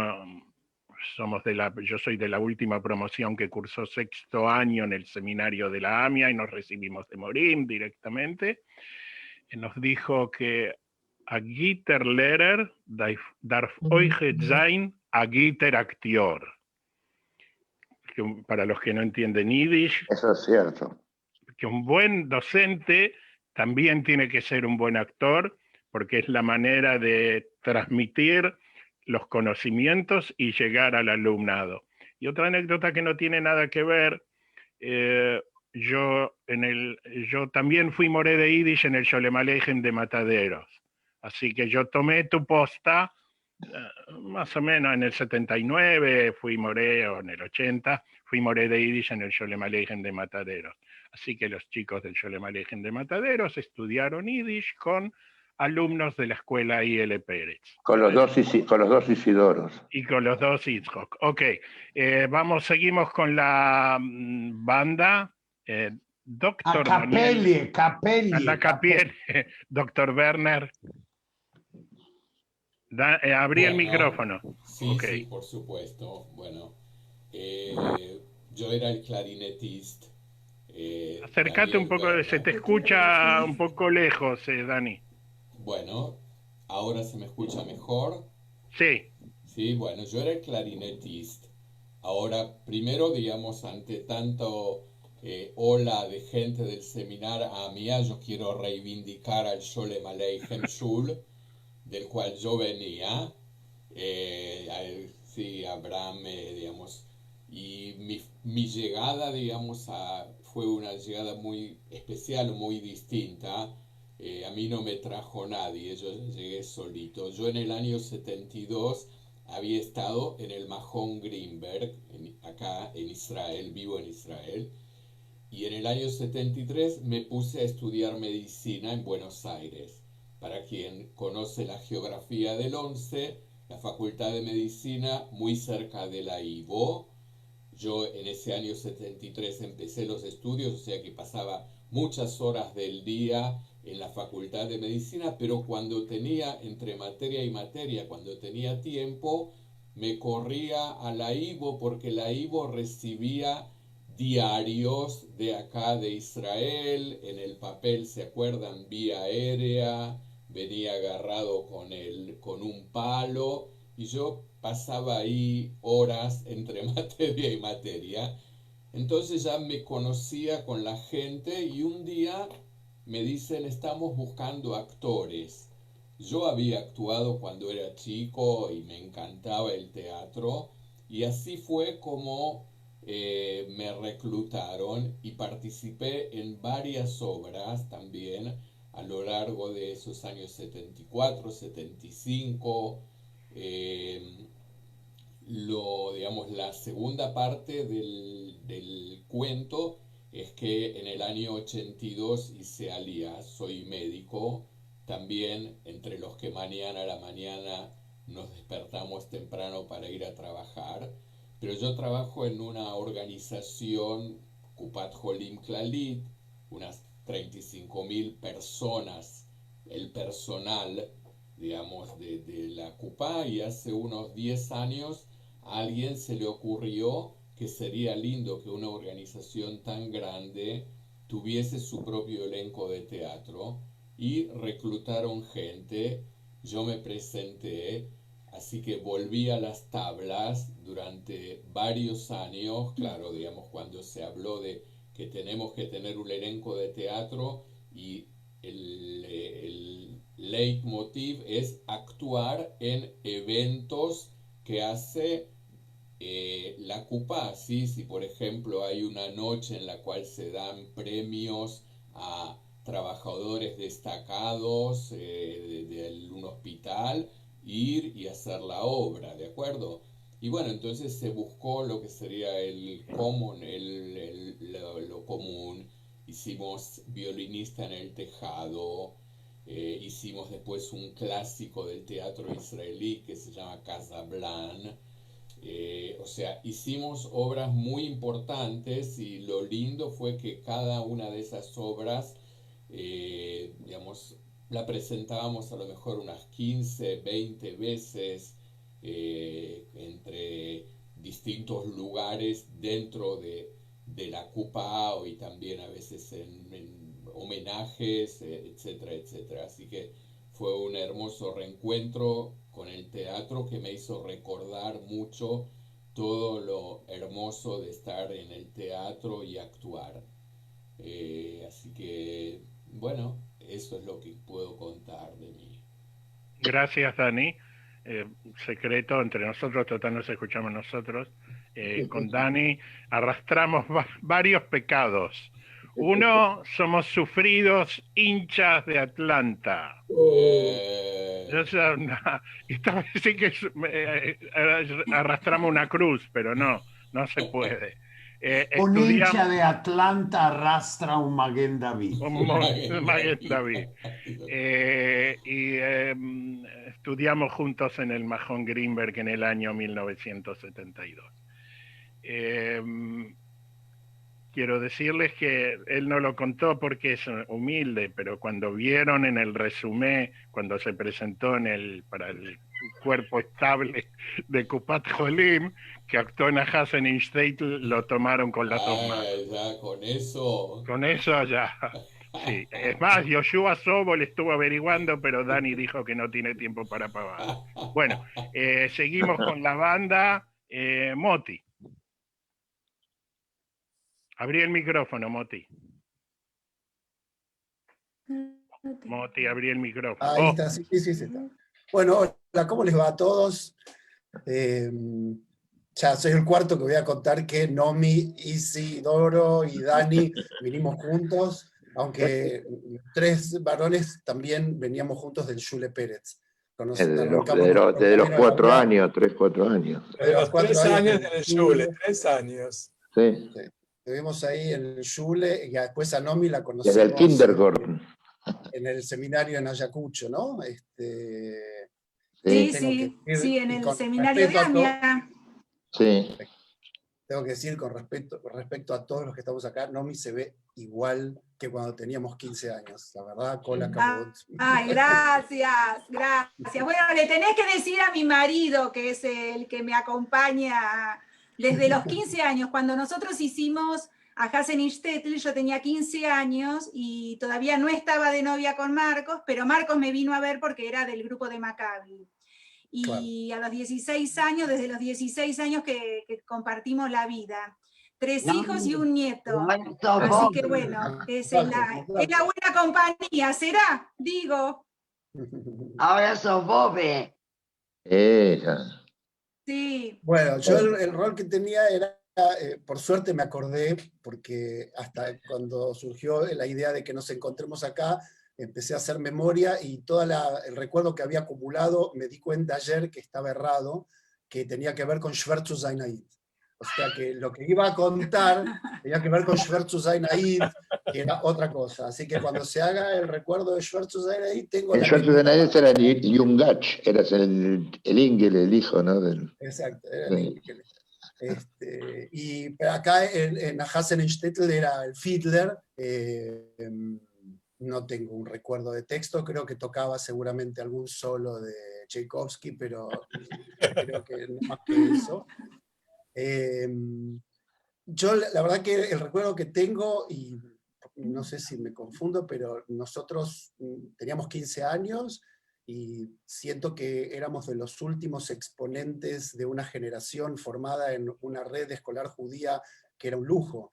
yo soy de la última promoción que cursó sexto año en el seminario de la AMIA y nos recibimos de Morim directamente, nos dijo que a Gitarlehrer darf euch sein a Gitarakteur. Para los que no entienden Yiddish,
Eso es cierto.
que un buen docente también tiene que ser un buen actor, porque es la manera de transmitir los conocimientos y llegar al alumnado. Y otra anécdota que no tiene nada que ver, yo también fui moré de Yiddish en el Sholem Aleichem de Mataderos. Así que yo tomé tu posta más o menos en el 79, fui moré, o en el 80, fui moré de Yiddish en el Sholem Aleichem de Mataderos. Así que los chicos del Sholem Aleichem de Mataderos estudiaron Yiddish con alumnos de la escuela I.L. Pérez.
Con los dos Isidoros.
Y con los dos Yitzhak. Ok, seguimos con la banda. Doctor
Capelli.
Doctor Werner. Abrí el micrófono.
Sí,
Okay.
sí, por supuesto. Bueno, yo era el clarinetista.
Acércate un poco, se te escucha un poco lejos, Dani.
Bueno, ¿ahora se me escucha mejor?
Sí.
Sí, bueno, yo era el clarinetista. Ahora, primero, digamos, ante tanto ola de gente del seminario AMIA, yo quiero reivindicar al Sholem Aleichem Shul, del cual yo venía, sí, Abraham, digamos, y mi llegada, digamos, fue una llegada muy especial, muy distinta. A mí no me trajo nadie, yo llegué solito. Yo en el año 72 había estado en el Mahon Greenberg, acá en Israel, vivo en Israel, y en el año 73 me puse a estudiar medicina en Buenos Aires. Para quien conoce la geografía del 11, la Facultad de Medicina muy cerca de la IVO. Yo en ese año 73 empecé los estudios, o sea que pasaba muchas horas del día en la Facultad de Medicina, pero cuando tenía, entre materia y materia, cuando tenía tiempo, me corría a la IVO porque la IVO recibía diarios de acá de Israel, en el papel, ¿se acuerdan? Vía aérea, venía agarrado con un palo, y yo pasaba ahí horas entre materia y materia. Entonces ya me conocía con la gente y un día me dicen, estamos buscando actores. Yo había actuado cuando era chico y me encantaba el teatro, y así fue como me reclutaron y participé en varias obras también a lo largo de esos años 74, 75. Digamos, la segunda parte del cuento es que en el año 82 hice Aliyah, soy médico, también entre los que mañana a la mañana nos despertamos temprano para ir a trabajar, pero yo trabajo en una organización, Kupat Holim Klalit, unas 35.000 personas, el personal, digamos, de la Kupá, y hace unos 10 años a alguien se le ocurrió que sería lindo que una organización tan grande tuviese su propio elenco de teatro, y reclutaron gente. Yo me presenté, Así que volví a las tablas durante varios años, claro, digamos, cuando se habló de que tenemos que tener un elenco de teatro y el leitmotiv es actuar en eventos que hace la CUPA, ¿sí? Si por ejemplo hay una noche en la cual se dan premios a trabajadores destacados de un hospital, ir y hacer la obra, ¿de acuerdo? Y bueno, entonces se buscó lo que sería el común, lo común. Hicimos Violinista en el Tejado, hicimos después un clásico del teatro israelí que se llama Casablanca. O sea, hicimos obras muy importantes y lo lindo fue que cada una de esas obras, digamos, la presentábamos a lo mejor unas 15, 20 veces entre distintos lugares dentro de la CUPAO y también a veces en homenajes, etcétera, etcétera. Así que fue un hermoso reencuentro con el teatro que me hizo recordar mucho todo lo hermoso de estar en el teatro y actuar. Así que, bueno, eso es lo que puedo contar de mí.
Gracias, Dani. Secreto entre nosotros, total nos escuchamos nosotros. Con Dani arrastramos varios pecados. Uno, somos sufridos hinchas de Atlanta. Esta vez sí que arrastramos una cruz, pero no se puede.
Un hincha de Atlanta arrastra un Maguen David.
Un Maguen David. Estudiamos juntos en el Mahon Greenberg en el año 1972. Quiero decirles que él no lo contó porque es humilde, pero cuando vieron en el resumen, cuando se presentó para el cuerpo estable de Kupat Jolim, que actuó en Hazen Shtetl, lo tomaron con las dos manos.
Ya, con eso.
Con eso ya. Sí. Es más, Yoshua Sobol estuvo averiguando, pero Dani dijo que no tiene tiempo para pagar. Bueno, seguimos con la banda. Moti. Abrí el micrófono, Moti. Moti, abrí el micrófono.
Ahí está, sí, está. Bueno, hola, ¿cómo les va a todos? Ya soy el cuarto que voy a contar que Nomi, Isidoro y Dani vinimos juntos, aunque tres varones también veníamos juntos del Shule Pérez.
Desde los 4 años, 3-4 años.
Desde los 3 años del Shule, 3 años.
Sí.
Estuvimos ahí en el Shule y después a Nomi la conocimos.
Desde el kindergarten.
En el seminario en Ayacucho, ¿no?
Sí, en el seminario de Amia.
Sí.
Tengo que decir con respecto a todos los que estamos acá, Nomi se ve igual que cuando teníamos 15 años, la verdad, cola cabot.
Ay, gracias. Bueno, le tenés que decir a mi marido, que es el que me acompaña desde los 15 años, cuando nosotros hicimos a Hazen Shtetl, yo tenía 15 años y todavía no estaba de novia con Marcos, pero Marcos me vino a ver porque era del grupo de Maccabi. Y claro, a los 16 años, desde los 16 años que compartimos la vida. 3 hijos y un nieto. Así que bueno, es la buena compañía, ¿será? Digo.
Ahora sos Bobe.
Sí.
Bueno, yo el rol que tenía era, por suerte me acordé, porque hasta cuando surgió la idea de que nos encontremos acá, empecé a hacer memoria y todo el recuerdo que había acumulado, me di cuenta ayer que estaba errado, que tenía que ver con Schwer zu sein Aid. O sea que lo que iba a contar tenía que ver con Schwer zu sein Aid, que era otra cosa. Así que cuando se haga el recuerdo de Schwer zu sein Aid, tengo...
El Schwer zu sein Aid era Jungach, eras el Ingel, el hijo, ¿no?
Exacto, era el Ingel. Pero acá en Hazen Shtetl era el Fiedler. No tengo un recuerdo de texto, creo que tocaba seguramente algún solo de Tchaikovsky, pero creo que no más que eso. Yo la verdad que el recuerdo que tengo, y no sé si me confundo, pero nosotros teníamos 15 años y siento que éramos de los últimos exponentes de una generación formada en una red escolar judía que era un lujo.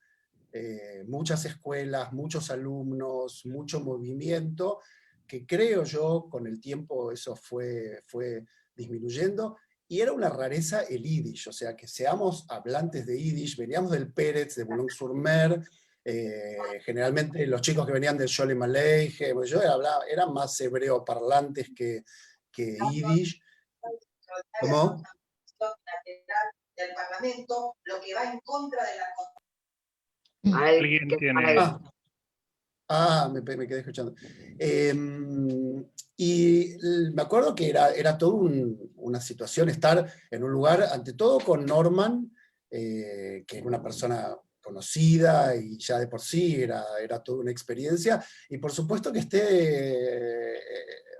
Muchas escuelas, muchos alumnos, mucho movimiento, que creo yo con el tiempo eso fue disminuyendo, y era una rareza el Yiddish, o sea, que seamos hablantes de Yiddish, veníamos del Pérez, de Boulogne-sur-Mer, generalmente los chicos que venían del Sholem Aleichem, yo eran más hebreo parlantes que Yiddish. ¿Cómo?
Del Parlamento, lo que va en contra de la
Alguien tiene...
Me quedé escuchando. Y me acuerdo que era toda una situación estar en un lugar, ante todo con Norman, que era una persona conocida y ya de por sí era toda una experiencia, y por supuesto que esté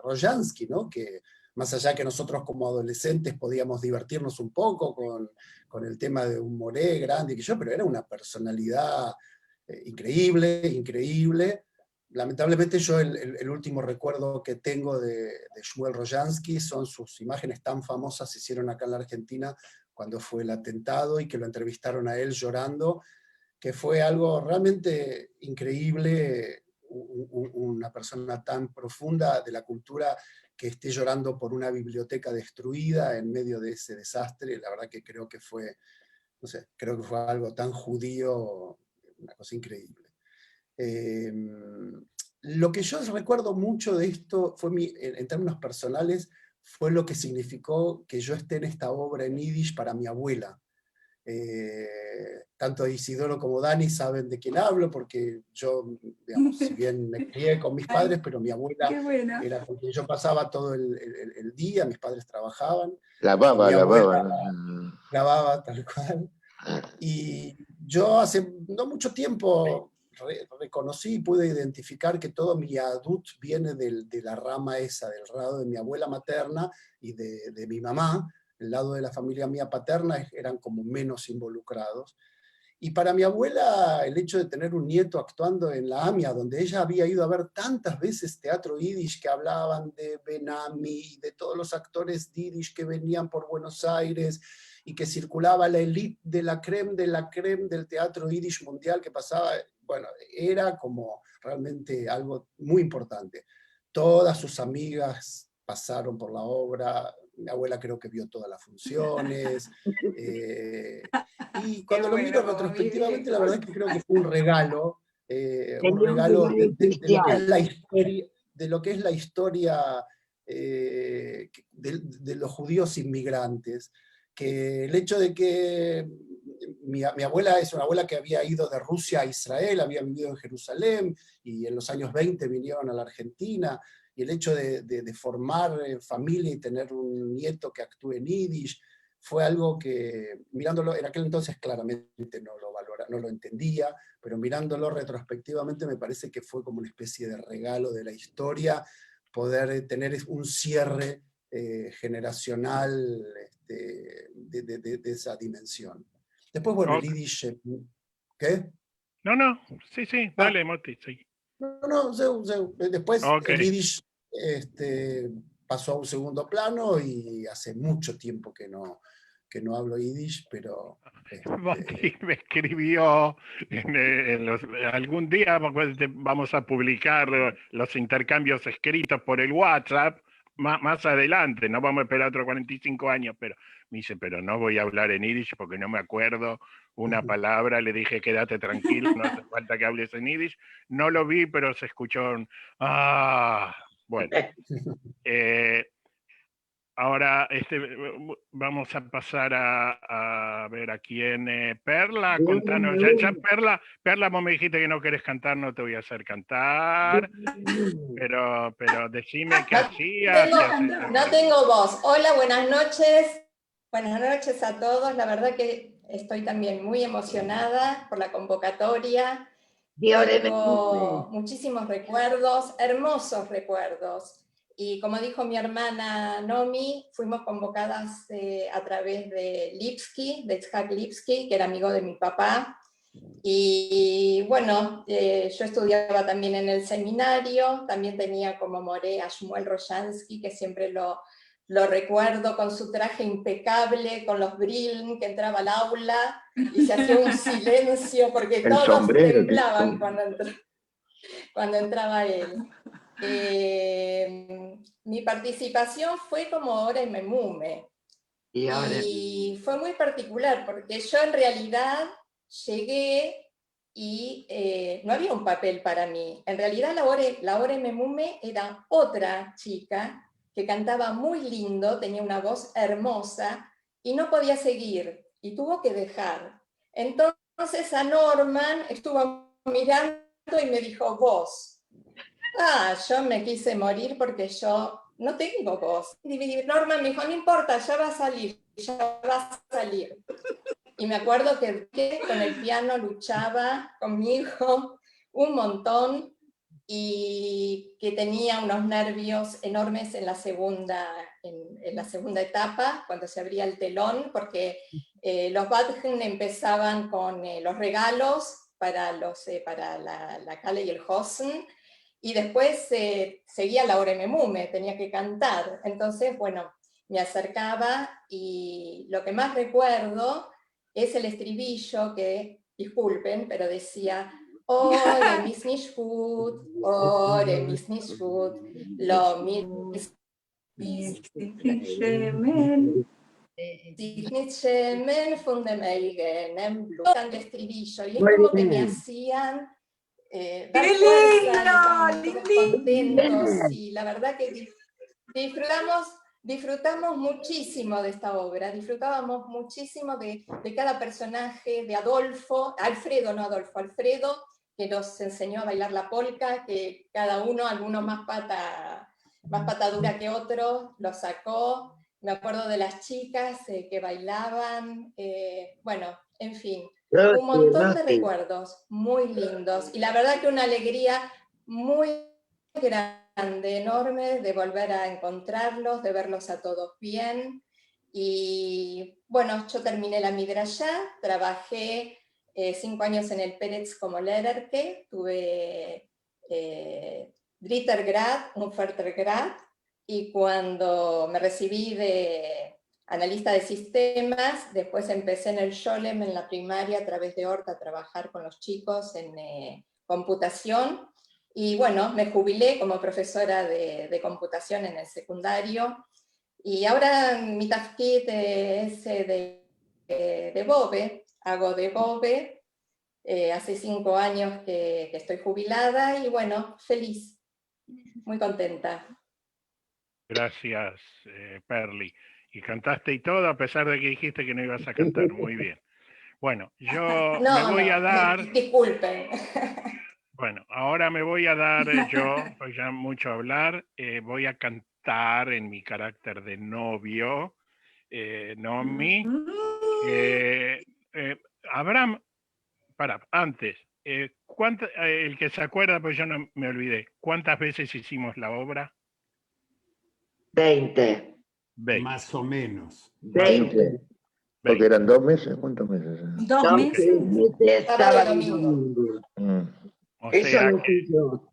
Rojansky, ¿no? Que más allá que nosotros como adolescentes podíamos divertirnos un poco con el tema de un Moré grande, pero era una personalidad increíble. Lamentablemente yo el último recuerdo que tengo de Shmuel Rojansky son sus imágenes tan famosas que se hicieron acá en la Argentina cuando fue el atentado y que lo entrevistaron a él llorando, que fue algo realmente increíble, una persona tan profunda de la cultura que esté llorando por una biblioteca destruida en medio de ese desastre. La verdad que creo que fue, no sé, creo que fue algo tan judío, una cosa increíble. Lo que yo recuerdo mucho de esto, en términos personales, fue lo que significó que yo esté en esta obra en Yiddish para mi abuela. Tanto Isidoro como Dani saben de quién hablo, porque yo, digamos, si bien me crié con mis padres, pero mi abuela era porque yo pasaba todo el día, mis padres trabajaban.
Lavaba.
Grababa tal cual. Y yo hace no mucho tiempo reconocí y pude identificar que todo mi adut viene de la rama esa, del lado de mi abuela materna y de mi mamá. El lado de la familia mía paterna eran como menos involucrados. Y para mi abuela, el hecho de tener un nieto actuando en la AMIA, donde ella había ido a ver tantas veces teatro yiddish que hablaban de Benami, de todos los actores yiddish que venían por Buenos Aires, y que circulaba la elite de la creme del teatro yiddish mundial que pasaba, bueno, era como realmente algo muy importante. Todas sus amigas pasaron por la obra, mi abuela creo que vio todas las funciones, y cuando lo miro retrospectivamente, la verdad es que creo que fue un regalo de lo que es la historia de los judíos inmigrantes, que el hecho de que mi abuela es una abuela que había ido de Rusia a Israel, había vivido en Jerusalén, y en los años 20 vinieron a la Argentina, y el hecho de formar familia y tener un nieto que actúe en Yiddish, fue algo que, mirándolo, en aquel entonces claramente no lo entendía, pero mirándolo retrospectivamente me parece que fue como una especie de regalo de la historia, poder tener un cierre generacional de esa dimensión. Después, bueno, el Yiddish... ¿Qué?
No, sí, dale, Moti, sí.
No, después el Yiddish pasó a un segundo plano y hace mucho tiempo que no hablo Yiddish, pero...
Moti me escribió algún día vamos a publicar los intercambios escritos por el WhatsApp, más adelante, no vamos a esperar otros 45 años, pero me dice, pero no voy a hablar en Yiddish porque no me acuerdo una palabra. Le dije, quédate tranquilo, no hace falta que hables en Yiddish. No lo vi, pero se escuchó bueno. Ahora vamos a pasar a ver a quién. Perla, contanos. Ya Perla, vos me dijiste que no querés cantar, no te voy a hacer cantar. Pero decime qué hacías.
No tengo voz. Hola, buenas noches. Buenas noches a todos. La verdad que estoy también muy emocionada por la convocatoria. Tengo muchísimos recuerdos, hermosos recuerdos. Y como dijo mi hermana Nomi, fuimos convocadas a través de Lipski, de Itzhak Lipski, que era amigo de mi papá. Y bueno, yo estudiaba también en el seminario, también tenía como moré a Shmuel Rojansky, que siempre lo recuerdo con su traje impecable, con los brills, que entraba al aula y se hacía un silencio porque
El
todos
sombrero,
temblaban cuando entraba él. Mi participación fue como Ore Memume. Y fue muy particular porque yo en realidad llegué y no había un papel para mí. En realidad la Ore Memume era otra chica que cantaba muy lindo, tenía una voz hermosa y no podía seguir y tuvo que dejar. Entonces a Norman estuvo mirando y me dijo, vos. Yo me quise morir porque yo no tengo voz. Norman me dijo, no importa, ya va a salir, ya va a salir. Y me acuerdo que con el piano luchaba conmigo un montón y que tenía unos nervios enormes en la segunda etapa, cuando se abría el telón, porque los Badgen empezaban con los regalos para la Kale y el Hosen, y después seguía la Ore Memume, tenía que cantar. Entonces, bueno, me acercaba y lo que más recuerdo es el estribillo que, disculpen, pero decía, Ore mis nishut, Ore mis nishut, lo mis Shemen fundemeigen en blue, tan estribillo, y es como que me hacían dar fuerza, contentos, y la verdad que disfrutamos muchísimo de esta obra, disfrutábamos muchísimo de cada personaje, de Alfredo, que nos enseñó a bailar la polka, que cada uno, alguno más pata dura que otro, lo sacó. Me acuerdo de las chicas que bailaban, bueno, en fin, un montón de recuerdos muy lindos, y la verdad que una alegría muy grande, enorme, de volver a encontrarlos, de verlos a todos bien. Y bueno, yo terminé la Midrashá, trabajé 5 años en el Pérez como Lehrerke, tuve Dritter Grad, un Vierter Grad, y cuando me recibí de analista de sistemas, después empecé en el Sholem, en la primaria, a través de Horta, a trabajar con los chicos en computación, y bueno, me jubilé como profesora de computación en el secundario, y ahora mi tafkit es de Bobe, hago de Bobe, hace 5 años que estoy jubilada, y bueno, feliz, muy contenta.
Gracias, Perli. Y cantaste y todo, a pesar de que dijiste que no ibas a cantar. Muy bien. Bueno, yo me voy a dar...
Disculpen.
Bueno, ahora me voy a dar yo, pues ya mucho hablar, voy a cantar en mi carácter de novio, Nomi. Abraham, antes, el que se acuerda, pues yo no me olvidé, ¿cuántas veces hicimos la obra?
20.
Más o menos.
20.
Porque eran 2 meses, ¿cuántos meses?
2 meses.
Sábado y domingo.
O
Eso
sea
lo
que,
fui yo.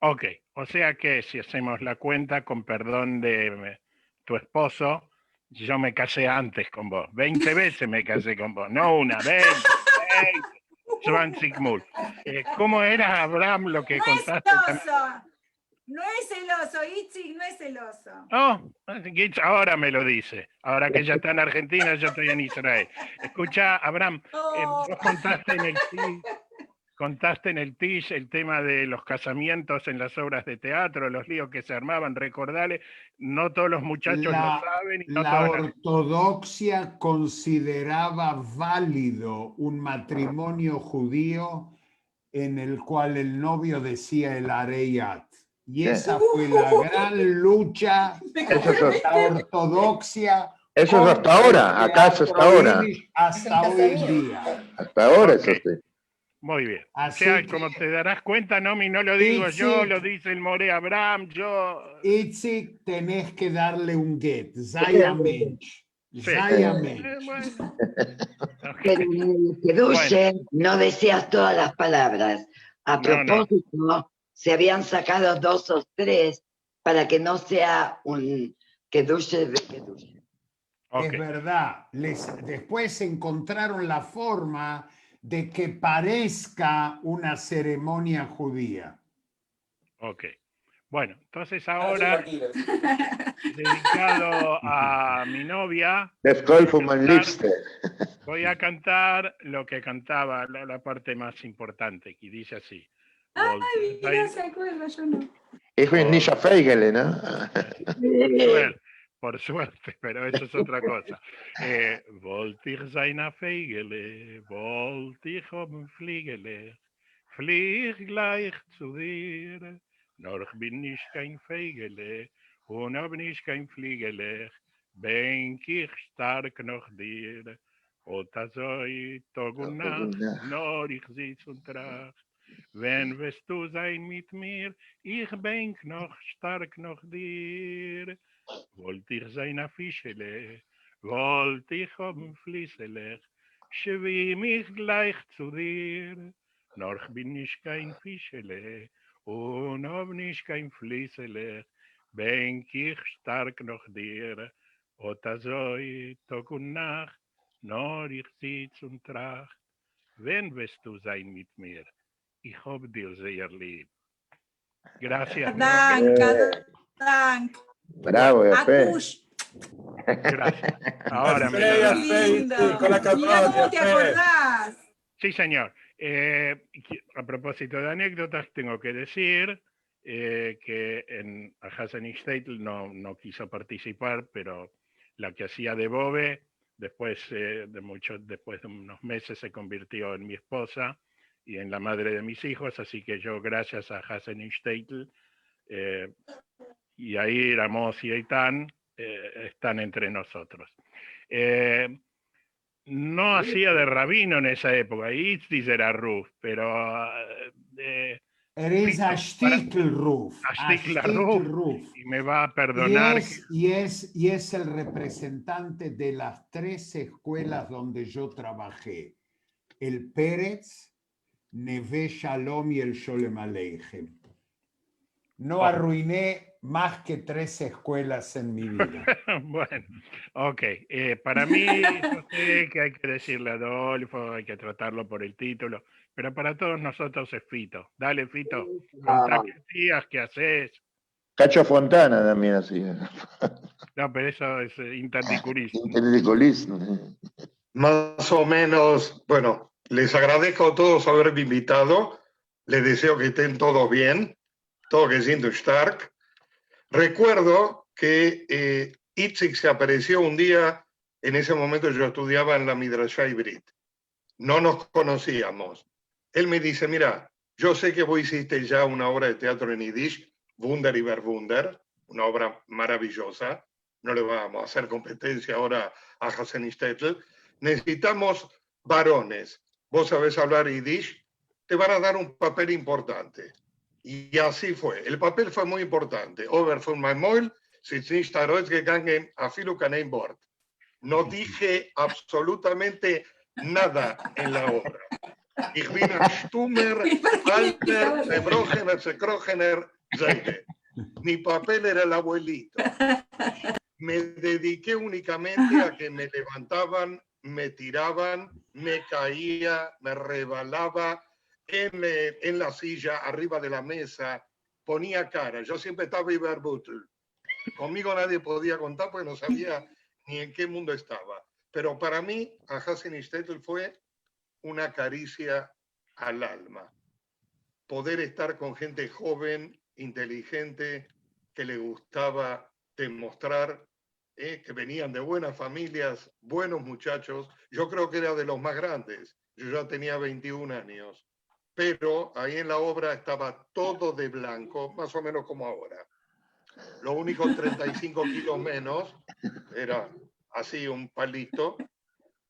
ok, o sea que si hacemos la cuenta, con perdón de tu esposo, yo me casé antes con vos. 20 veces me casé con vos, no una, 20. 20 mul. ¿Cómo era, Abraham, lo que contaste?
No es celoso, Itzik no es celoso.
Oh, Gitz ahora me lo dice. Ahora que ella está en Argentina, yo estoy en Israel. Escucha, Abraham, vos contaste en el TISH el tema de los casamientos en las obras de teatro, los líos que se armaban. Recordale, no todos los muchachos lo saben. Y no
la
todas
ortodoxia consideraba válido un matrimonio judío en el cual el novio decía el areyat. Y esa fue la gran lucha de la ortodoxia.
Eso es hasta ahora, acá es hasta ahora.
Hasta hoy en día.
Hasta ahora es así.
Muy bien.
Así
o sea,
que,
como te darás cuenta, Nomi, no lo digo yo, lo dice el More Abraham, yo...
Itzik, tenés que darle un get. Zaya Mensch. Zayame.
Bueno.
Pero en el Kedushe no decías todas las palabras. A
No, no.
propósito, se habían sacado 2 o 3 para que no sea un Kedushe de Kedushe.
Ok.
Es verdad. Después encontraron la forma de que parezca una ceremonia judía.
Ok. Bueno, entonces ahora, dedicado a mi novia,
Das Golf um mein Liebster.
voy a cantar lo que cantaba, la parte más importante, que dice así.
Ay, mira, se acuerda, yo no.
Ich bin nicht a Feigele, ¿no?
Por suerte, pero eso es otra cosa. Wollt ich sein a Feigele, wollt ich oben Fliegele, flieg gleich zu dir, noch bin ich kein Feigele, und hab nicht kein Fliegele, bin ich stark noch dir, ota soi Tag und Nacht, nur ich sitz und tracht, wenn wirst du sein mit mir, ich bin noch stark noch dir. Wollte ich sein a Fischele, wollte ich oben Fließelech, schwimm ich gleich zu dir, noch bin ich kein Fischele, und ob nicht kein Fließelech, bin ich stark noch dir, ota soi Tag und Nacht, nur ich sitz und tracht, wenn wirst du sein mit mir, ich hab dir sehr lieb. Gracias.
Dank.
Bravo, Yafe.
Akush.
Gracias. Ahora me
Yafe,
la
Yafe,
Lindo.
sí, con la
Mirá cómo
capacidad,
te
Yafe.
acordás.
Sí, señor. A propósito de anécdotas, tengo que decir que a Hassan Steitl no quiso participar, pero la que hacía de Bobe, después de unos meses se convirtió en mi esposa y en la madre de mis hijos, así que yo, gracias a Hassan Steitl, y ahí Ramos y Eitan están entre nosotros. No hacía de rabino en esa época, Itzis era Ruf, pero...
Eres a Stickl-Ruf.
Ruf. Y me va a perdonar.
Y es el representante de las 3 escuelas donde yo trabajé. El Pérez, Neve Shalom y el Sholem Aleichem. No arruiné más que 3 escuelas en mi vida.
Bueno, ok. Para mí, yo sé que hay que decirle a Adolfo, hay que tratarlo por el título, pero para todos nosotros es Fito. Dale, Fito, contá qué hacías, qué haces.
Cacho Fontana también así.
No, pero eso es interdiculismo.
Interdiculismo.
Más o menos, bueno, les agradezco a todos haberme invitado. Les deseo que estén todos bien, todos que siendo stark. Recuerdo que Itzik se apareció un día, en ese momento yo estudiaba en la Midrashá Ibrit. No nos conocíamos. Él me dice, mira, yo sé que vos hiciste ya una obra de teatro en Yiddish, Wunder über Wunder, una obra maravillosa. No le vamos a hacer competencia ahora a Hassan Steitl. Necesitamos varones. Vos sabés hablar Yiddish, te van a dar un papel importante. Y así fue. El papel fue muy importante. Over von mein Maul, sitzt nicht gegangen, a Filu kein Wort. No dije absolutamente nada en la obra. Ich bin ein stummer, alter, Zerbrochener, Zekrochener, Zeide. Mi papel era el abuelito. Me dediqué únicamente a que me levantaban, me tiraban, me caía, me rebalaba en la silla, arriba de la mesa, ponía cara. Yo siempre estaba Iberbutl. Conmigo nadie podía contar porque no sabía ni en qué mundo estaba. Pero para mí, a Hassan Steitl fue una caricia al alma. Poder estar con gente joven, inteligente, que le gustaba demostrar que venían de buenas familias, buenos muchachos. Yo creo que era de los más grandes. Yo ya tenía 21 años. Pero ahí en la obra estaba todo de blanco, más o menos como ahora. Lo único, 35 kilos menos, era así un palito.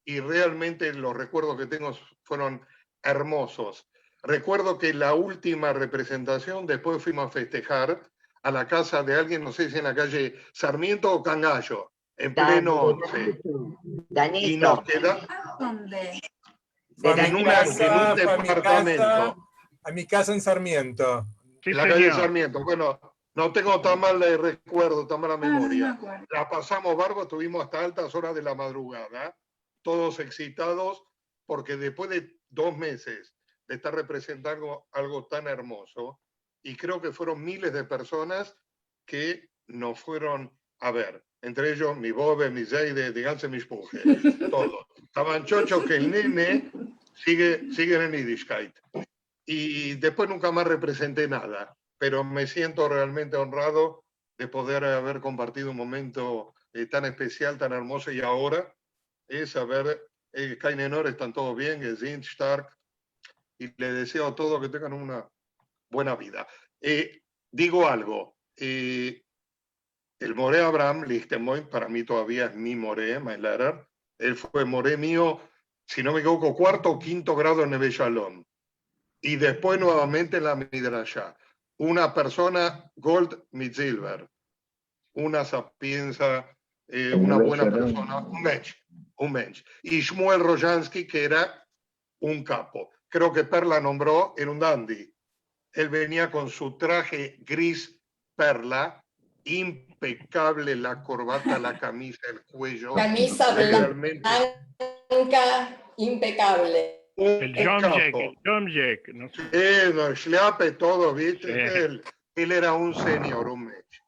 Y realmente los recuerdos que tengo fueron hermosos. Recuerdo que la última representación, después fuimos a festejar a la casa de alguien, no sé si en la calle Sarmiento o Cangallo, en pleno 11. Y nos queda
¿Dónde?
en un departamento.
A mi casa en Sarmiento.
En la calle Sarmiento. Bueno, no tengo tan mal recuerdo, tan mala memoria. La pasamos bárbaro, estuvimos hasta altas horas de la madrugada, todos excitados, porque después de 2 meses de estar representando algo tan hermoso, y creo que fueron miles de personas que nos fueron a ver, entre ellos mi Bobe, mi Zeide, díganse mis mujeres, todos. Estaban chochos que el nene sigue en Yiddishkeit. Y después nunca más representé nada, pero me siento realmente honrado de poder haber compartido un momento tan especial, tan hermoso, y ahora es saber Kainenor están todos bien, que sind stark, y les deseo a todos que tengan una buena vida. Digo algo, el Moré Abraham Lichtenmoin para mí todavía es mi Moré, my letter. Él fue Moré mío, si no me equivoco, 4º o 5º grado en Neve Shalom. Y después nuevamente en la Midrashá. Una persona gold mit silver. Una sapienza, una buena persona, un mensch. Y Shmuel Rojansky, que era un capo. Creo que Perla nombró, era un dandy. Él venía con su traje gris perla, impecable, la corbata, la camisa, el cuello.
Camisa blanca, impecable.
El Jomjek, no sé.
El Schleape, todo, ¿viste?
Sí.
Él era un señor, un mensch.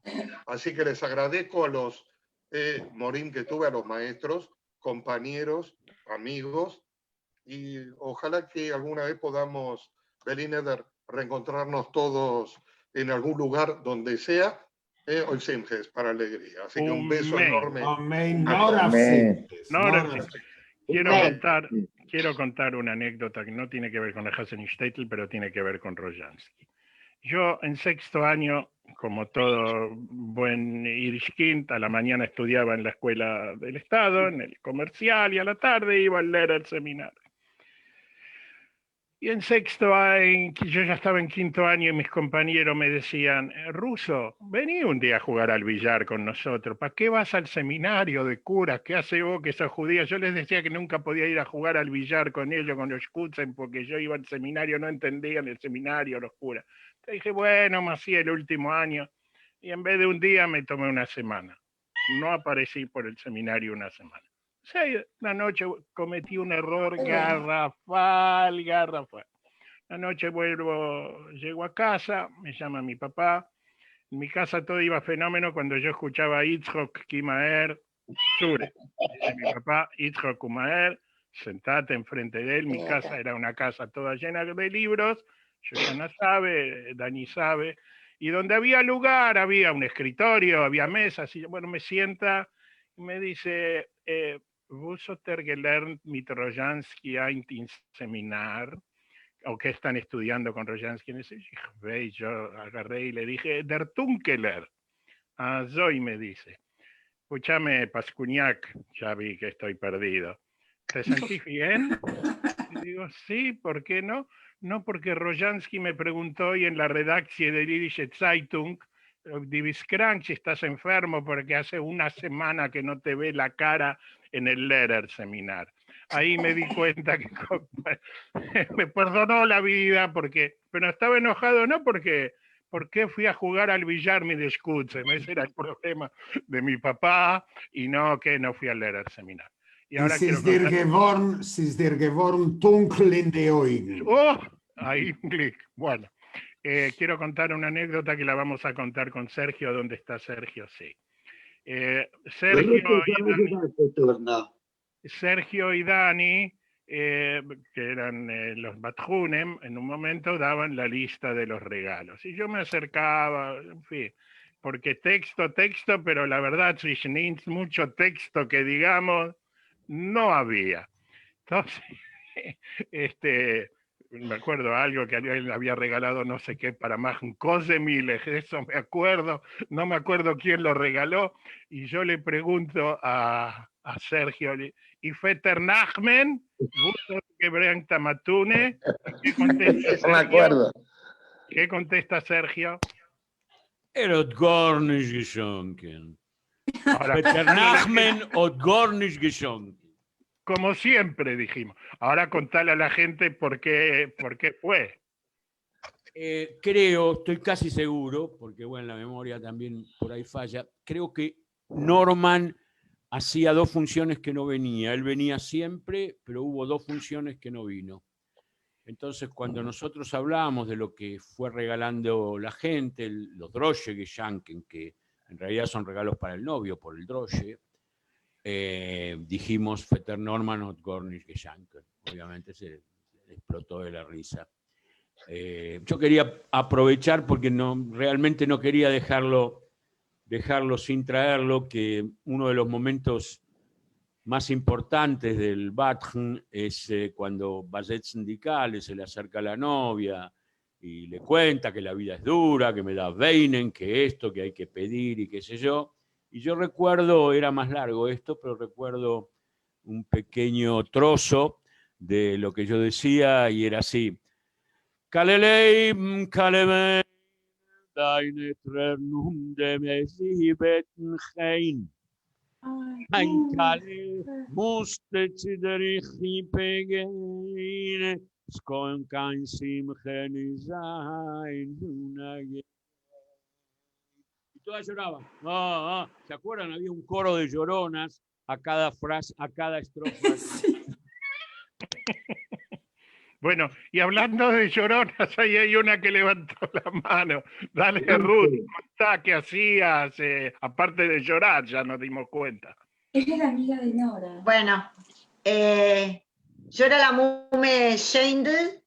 Así que les agradezco a los Morim que tuve, a los maestros, compañeros, amigos, y ojalá que alguna vez podamos, Berliner, reencontrarnos todos en algún lugar donde sea, hoy Simjes, para alegría. Así que un beso enorme.
Amén.
Quiero contar una anécdota que no tiene que ver con el Hasenishtetl, pero tiene que ver con Rojansky. Yo en 6º año, como todo buen Irishkind, a la mañana estudiaba en la escuela del Estado, en el comercial, y a la tarde iba a leer el seminario. Y en 6º año, yo ya estaba en 5º año y mis compañeros me decían, Ruso, vení un día a jugar al billar con nosotros. ¿Para qué vas al seminario de curas? ¿Qué hace vos que sos judía? Yo les decía que nunca podía ir a jugar al billar con ellos, con los Schutzen, porque yo iba al seminario, no entendían el seminario, los curas. Entonces dije, bueno, más sí, el último año. Y en vez de un día me tomé una semana. No aparecí por el seminario una semana. O sea, una noche cometí un error garrafal. La noche llego a casa, me llama mi papá. En mi casa todo iba fenómeno cuando yo escuchaba Yitzhak Kimaer Sure. Dice mi papá, Yitzhak Kimaer, sentate enfrente de él. Mi casa era una casa toda llena de libros. Shoshana sabe, Dani sabe. Y donde había lugar, había un escritorio, había mesas. Y bueno, me sienta y me dice... ¿Vos gelernt mit Rojansky ein Seminar? ¿O qué están estudiando con Rojansky? Y yo agarré y le dije, Der Tunkeler. Ah, Zoe me dice, escúchame, Pascuniac, ya vi que estoy perdido. ¿Te sentís bien? Y digo, sí, ¿por qué no? No, porque Rojansky me preguntó hoy en la redacción de Yiddish Zeitung, si estás enfermo porque hace una semana que no te ve la cara en el Lehrer Seminar. Ahí me di cuenta que me perdonó la vida, pero estaba enojado no porque fui a jugar al billar mi Schutzen, ese era el problema de mi papá, y no que no fui al Lehrer Seminar. Y ahora
es dir geworden dunkel in de Augen.
¡Oh! Ahí, clic. Bueno. Quiero contar una anécdota que la vamos a contar con Sergio. ¿Dónde está Sergio? Sí. Sergio y Dani, que eran los Batjunem, en un momento daban la lista de los regalos. Y yo me acercaba, en fin, porque texto, pero la verdad, mucho texto que digamos, no había. Entonces, me acuerdo algo que alguien había regalado no sé qué para Magnum Cosemiles, eso me acuerdo, no me acuerdo quién lo regaló, y yo le pregunto a Sergio, ¿y Feter Nachmen? ¿Qué Brenta Matune? ¿Qué contesta Sergio?
Me acuerdo.
¿Qué contesta Sergio?
Erot Gornish geschonken.
Ahora,
Veternachmen und gar nicht geschont.
como siempre dijimos. Ahora contale a la gente por qué fue.
Creo, estoy casi seguro, porque bueno, la memoria también por ahí falla, creo que Norman hacía 2 funciones que no venía. Él venía siempre, pero hubo 2 funciones que no vino. Entonces, cuando nosotros hablábamos de lo que fue regalando la gente, los Droschengeschenken, que en realidad son regalos para el novio por el Droche, dijimos Vetter Norman und Gornisch Geschenken. Obviamente se explotó de la risa. Yo quería aprovechar, porque realmente no quería dejarlo sin traerlo, que uno de los momentos más importantes del Badgen es cuando Ballet Sindical se le acerca a la novia y le cuenta que la vida es dura, que me da Weinen, que esto, que hay que pedir y qué sé yo. Y yo recuerdo, era más largo esto, pero recuerdo un pequeño trozo de lo que yo decía y era así. Kaleleim, kaleleim, deine Trennung de Mesibeten hein. Ein Kale musste zu der Chippe gehen, es kann kein Simche nicht sein. Y todas lloraban. ¿Se acuerdan? Había un coro de lloronas a cada frase, a cada estrofa.
Bueno, y hablando de lloronas, ahí hay una que levantó la mano. Dale, Ruth, contá qué hacías, aparte de llorar, ya nos dimos cuenta.
Ella era amiga de Nora.
Bueno, yo era la Mume Scheindl,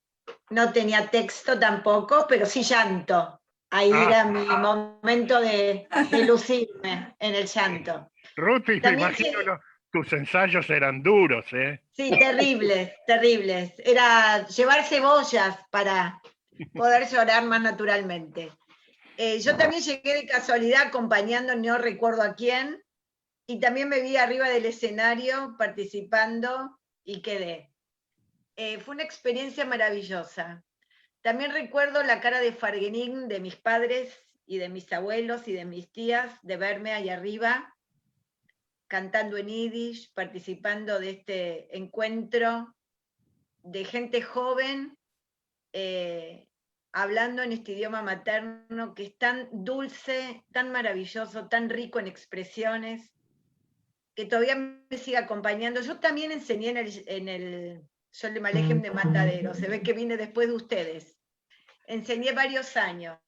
no tenía texto tampoco, pero sí llanto. Ahí era mi momento de lucirme en el llanto.
Ruth, te imagino, tus ensayos eran duros, ¿eh?
Sí, terribles, terribles. Era llevar cebollas para poder llorar más naturalmente. Yo también llegué de casualidad acompañando, no recuerdo a quién, y también me vi arriba del escenario participando y quedé. Fue una experiencia maravillosa. También recuerdo la cara de Fargening de mis padres y de mis abuelos y de mis tías de verme ahí arriba, cantando en yiddish, participando de este encuentro de gente joven, hablando en este idioma materno que es tan dulce, tan maravilloso, tan rico en expresiones, que todavía me sigue acompañando. Yo también enseñé en el Sholem Aleichem de Matadero, se ve que vine después de ustedes. Enseñé varios años.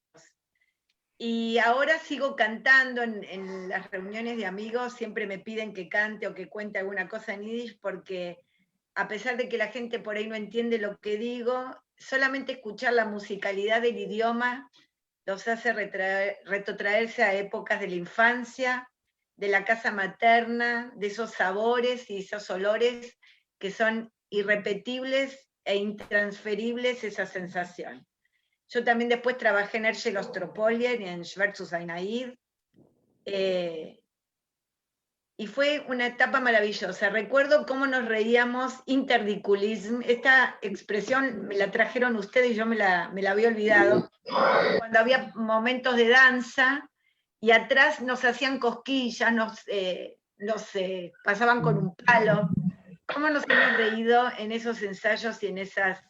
Y ahora sigo cantando en las reuniones de amigos, siempre me piden que cante o que cuente alguna cosa en yiddish, porque a pesar de que la gente por ahí no entiende lo que digo, solamente escuchar la musicalidad del idioma los hace retrotraerse a épocas de la infancia, de la casa materna, de esos sabores y esos olores que son irrepetibles e intransferibles, esa sensación. Yo también después trabajé en Herschel Ostropolier y en Schwertzus Ainaid, y fue una etapa maravillosa. Recuerdo cómo nos reíamos, interdiculism, esta expresión me la trajeron ustedes y yo me la había olvidado, cuando había momentos de danza, y atrás nos hacían cosquillas, nos pasaban con un palo. ¿Cómo nos hemos reído en esos ensayos y en esas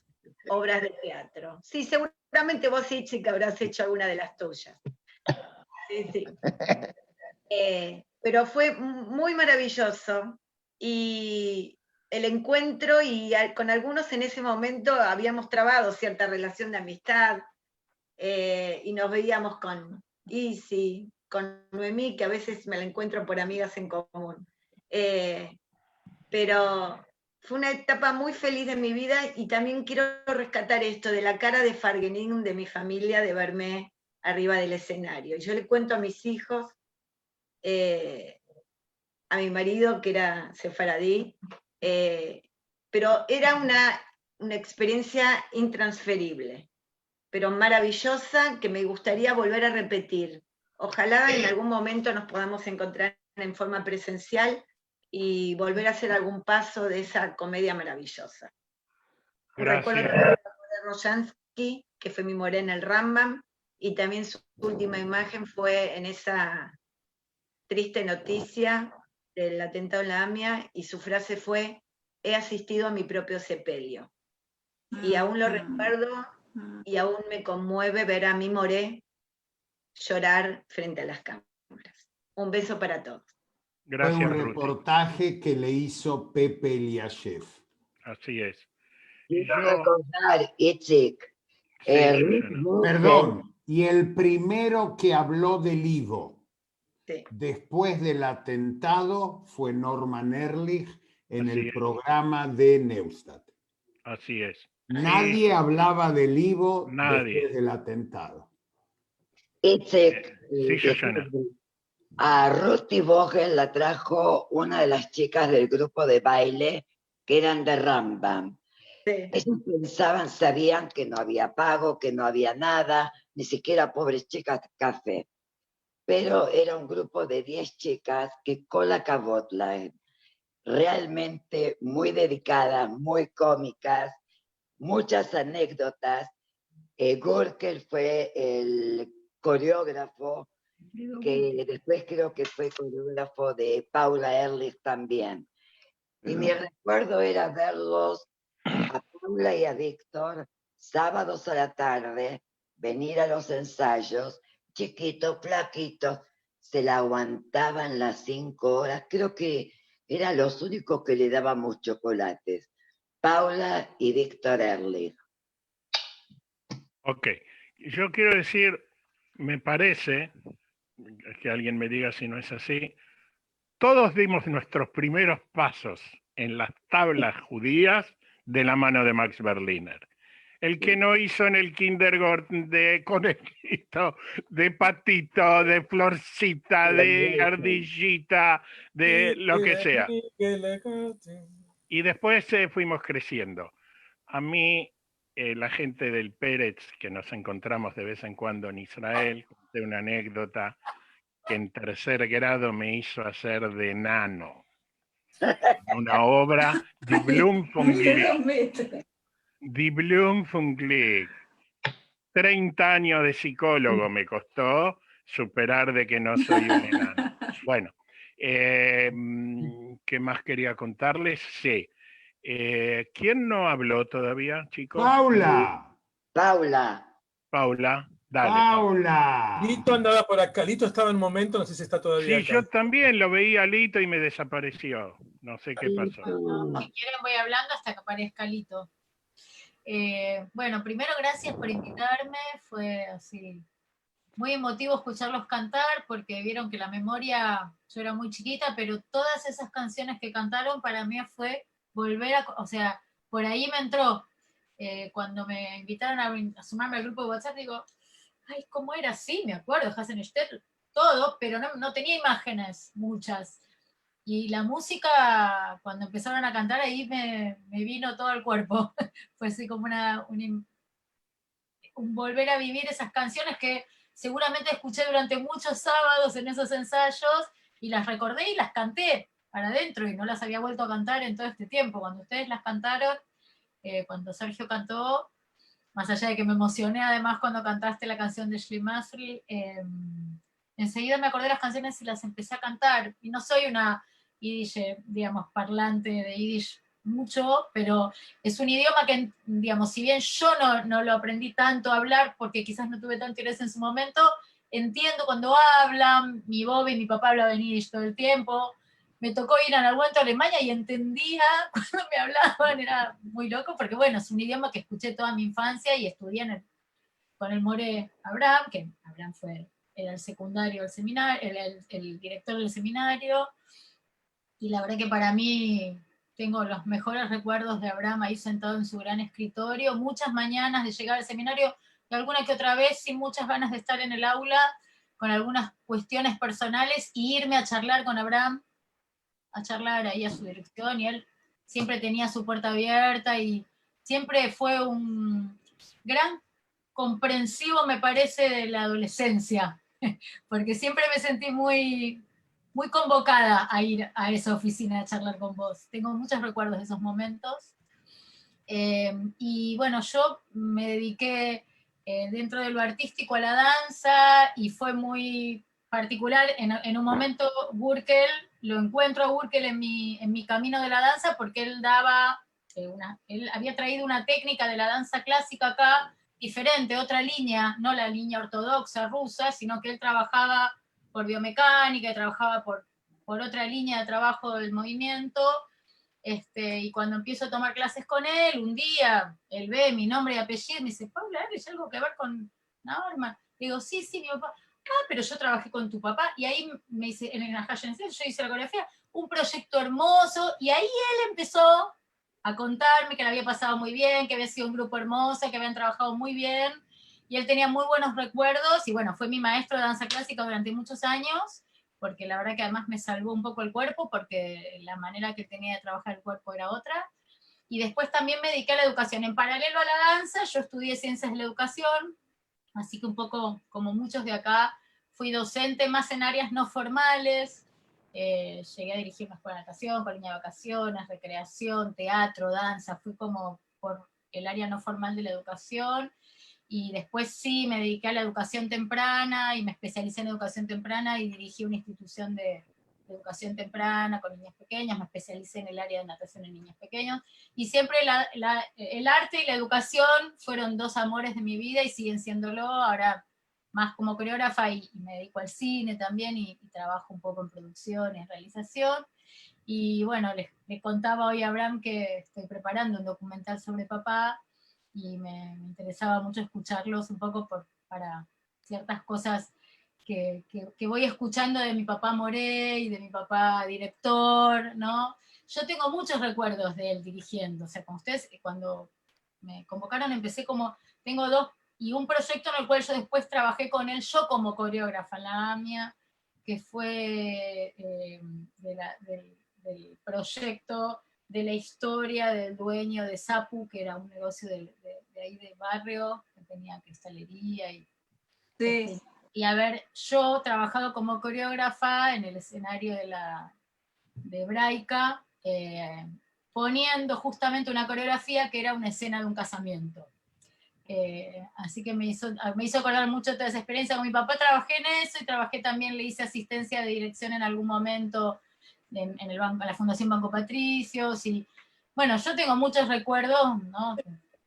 obras de teatro? Sí, seguramente vos, sí, chica, habrás hecho alguna de las tuyas. Sí, sí. Pero fue muy maravilloso, y el encuentro, y con algunos en ese momento habíamos trabado cierta relación de amistad, y nos veíamos con Isi, con Noemí, que a veces me la encuentro por amigas en común. Pero fue una etapa muy feliz de mi vida, y también quiero rescatar esto de la cara de Fargening de mi familia, de verme arriba del escenario. Y yo le cuento a mis hijos, a mi marido, que era sefaradí, pero era una experiencia intransferible, pero maravillosa, que me gustaría volver a repetir. Ojalá en algún momento nos podamos encontrar en forma presencial y volver a hacer algún paso de esa comedia maravillosa. Recuerdo de Rojansky, que fue mi morena el Rambam, y también su última imagen fue en esa triste noticia del atentado en la AMIA y su frase fue: he asistido a mi propio sepelio. Y aún lo recuerdo y aún me conmueve ver a Mí Moré llorar frente a las cámaras. Un beso para todos.
Fue
Gracias,
un
Ruti.
reportaje que le hizo Pepe Eliashev.
Así es.
Quiero
Yo,
recordar, Itzik,
sí, Susana.
Perdón, y el primero que habló del Ivo
Sí.
después del atentado fue Norman Ehrlich en
Así
el
es.
programa de Neustadt.
Así es.
Nadie
Sí,
hablaba del Ivo
nadie.
después del atentado.
Itzik,
Sí, Shoshana.
a Ruti Vogel la trajo una de las chicas del grupo de baile que eran de Rambam. Ellos pensaban, sabían que no había pago, que no había nada, ni siquiera pobres chicas café. Pero era un grupo de 10 chicas que cola cabotla, realmente muy dedicadas, muy cómicas, muchas anécdotas. Gurkel fue el coreógrafo, que después creo que fue coreógrafo de Paula Ehrlich también. Y mi recuerdo era verlos, a Paula y a Víctor, sábados a la tarde, venir a los ensayos, chiquitos, flaquitos, se la aguantaban las 5 horas. Creo que eran los únicos que le dábamos chocolates. Paula y Víctor Ehrlich.
Ok. Yo quiero decir, me parece, que alguien me diga si no es así, todos dimos nuestros primeros pasos en las tablas judías de la mano de Max Berliner. El que no hizo en el kindergarten de conejito, de patito, de florcita, de ardillita, de lo que sea. Y después fuimos creciendo. A mí, la gente del Pérez, que nos encontramos de vez en cuando en Israel, conté una anécdota que en 3er grado me hizo hacer de nano. Una obra Die Blumen von Glück. Die Blumen von Glück. 30 años de psicólogo me costó superar de que no soy un enano. Bueno, ¿qué más quería contarles? Sí. ¿Quién no habló todavía, chicos?
¡Paula!
Paula.
Paula, dale.
¡Paula!
Lito andaba por acá. Lito estaba en un momento, no sé si está todavía
Sí,
acá.
yo también lo veía a Lito y me desapareció. No sé qué pasó.
Si quieren voy hablando hasta que aparezca Lito. Bueno, primero gracias por invitarme, fue así muy emotivo escucharlos cantar porque vieron que la memoria, yo era muy chiquita, pero todas esas canciones que cantaron para mí fue volver a, o sea, por ahí me entró, cuando me invitaron a sumarme al grupo de WhatsApp, digo, ay, ¿cómo era? Sí, me acuerdo, Hassenstedt, todo, pero no tenía imágenes, muchas. Y la música, cuando empezaron a cantar, ahí me vino todo el cuerpo. Fue así como un volver a vivir esas canciones que seguramente escuché durante muchos sábados en esos ensayos y las recordé y las canté para adentro y no las había vuelto a cantar en todo este tiempo. Cuando ustedes las cantaron, cuando Sergio cantó, más allá de que me emocioné además cuando cantaste la canción de Shli Masri, enseguida me acordé de las canciones y las empecé a cantar. Y no soy una Yiddish, digamos, parlante de Yiddish mucho, pero es un idioma que, digamos, si bien yo no lo aprendí tanto a hablar, porque quizás no tuve tanto interés en su momento, entiendo cuando hablan, mi Bobby y mi papá hablaban Yiddish todo el tiempo, me tocó ir en algún momento a Alemania y entendía cuando me hablaban, era muy loco, porque bueno, es un idioma que escuché toda mi infancia y estudié con el More Abraham, que Abraham era el secundario del seminario, el director del seminario, y la verdad que para mí tengo los mejores recuerdos de Abraham ahí sentado en su gran escritorio, muchas mañanas de llegar al seminario, y alguna que otra vez sin muchas ganas de estar en el aula, con algunas cuestiones personales, y irme a charlar con Abraham, a charlar ahí a su dirección, y él siempre tenía su puerta abierta, y siempre fue un gran comprensivo, me parece, de la adolescencia, porque siempre me sentí muy, muy convocada a ir a esa oficina a charlar con vos. Tengo muchos recuerdos de esos momentos. Y bueno, yo me dediqué dentro de lo artístico a la danza y fue muy particular, en un momento Gürtel, lo encuentro a Gürtel en mi camino de la danza, porque él daba, él había traído una técnica de la danza clásica acá, diferente, otra línea, no la línea ortodoxa rusa, sino que él trabajaba por biomecánica, y trabajaba por otra línea de trabajo del movimiento, y cuando empiezo a tomar clases con él, un día, él ve mi nombre y apellido, y me dice, Paula, ¿es algo que ver con Norman? Le digo, sí, mi papá. Ah, pero yo trabajé con tu papá, y ahí me hice, en la Hayan yo hice la coreografía, un proyecto hermoso, y ahí él empezó a contarme que le había pasado muy bien, que había sido un grupo hermoso, que habían trabajado muy bien, y él tenía muy buenos recuerdos, y bueno, fue mi maestro de danza clásica durante muchos años, porque la verdad que además me salvó un poco el cuerpo, porque la manera que tenía de trabajar el cuerpo era otra, y después también me dediqué a la educación. En paralelo a la danza, yo estudié ciencias de la educación, así que un poco como muchos de acá, fui docente más en áreas no formales, llegué a dirigir una escuela de natación, colonia de vacaciones, recreación, teatro, danza, fui como por el área no formal de la educación, y después sí me dediqué a la educación temprana, y me especialicé en educación temprana, y dirigí una institución de educación temprana con niños pequeños, me especialicé en el área de natación en niños pequeños, y siempre el arte y la educación fueron dos amores de mi vida, y siguen siéndolo, ahora más como coreógrafa, y me dedico al cine también, y trabajo un poco en producción, en realización, y bueno, les contaba hoy a Abraham que estoy preparando un documental sobre papá, y me interesaba mucho escucharlos un poco para ciertas cosas que voy escuchando de mi papá Moré y de mi papá director, ¿no? Yo tengo muchos recuerdos de él dirigiendo, o sea, con ustedes, cuando me convocaron empecé como, tengo dos, y un proyecto en el cual yo después trabajé con él, yo como coreógrafa en la AMIA, que fue del proyecto de la historia del dueño de Sapu, que era un negocio de ahí de barrio, que tenía cristalería, y haber yo trabajado como coreógrafa en el escenario de Hebraica, poniendo justamente una coreografía que era una escena de un casamiento. Así que me hizo acordar mucho toda esa experiencia. Con mi papá trabajé en eso, y trabajé también, le hice asistencia de dirección en algún momento en la Fundación Banco Patricios, y bueno, yo tengo muchos recuerdos, ¿no?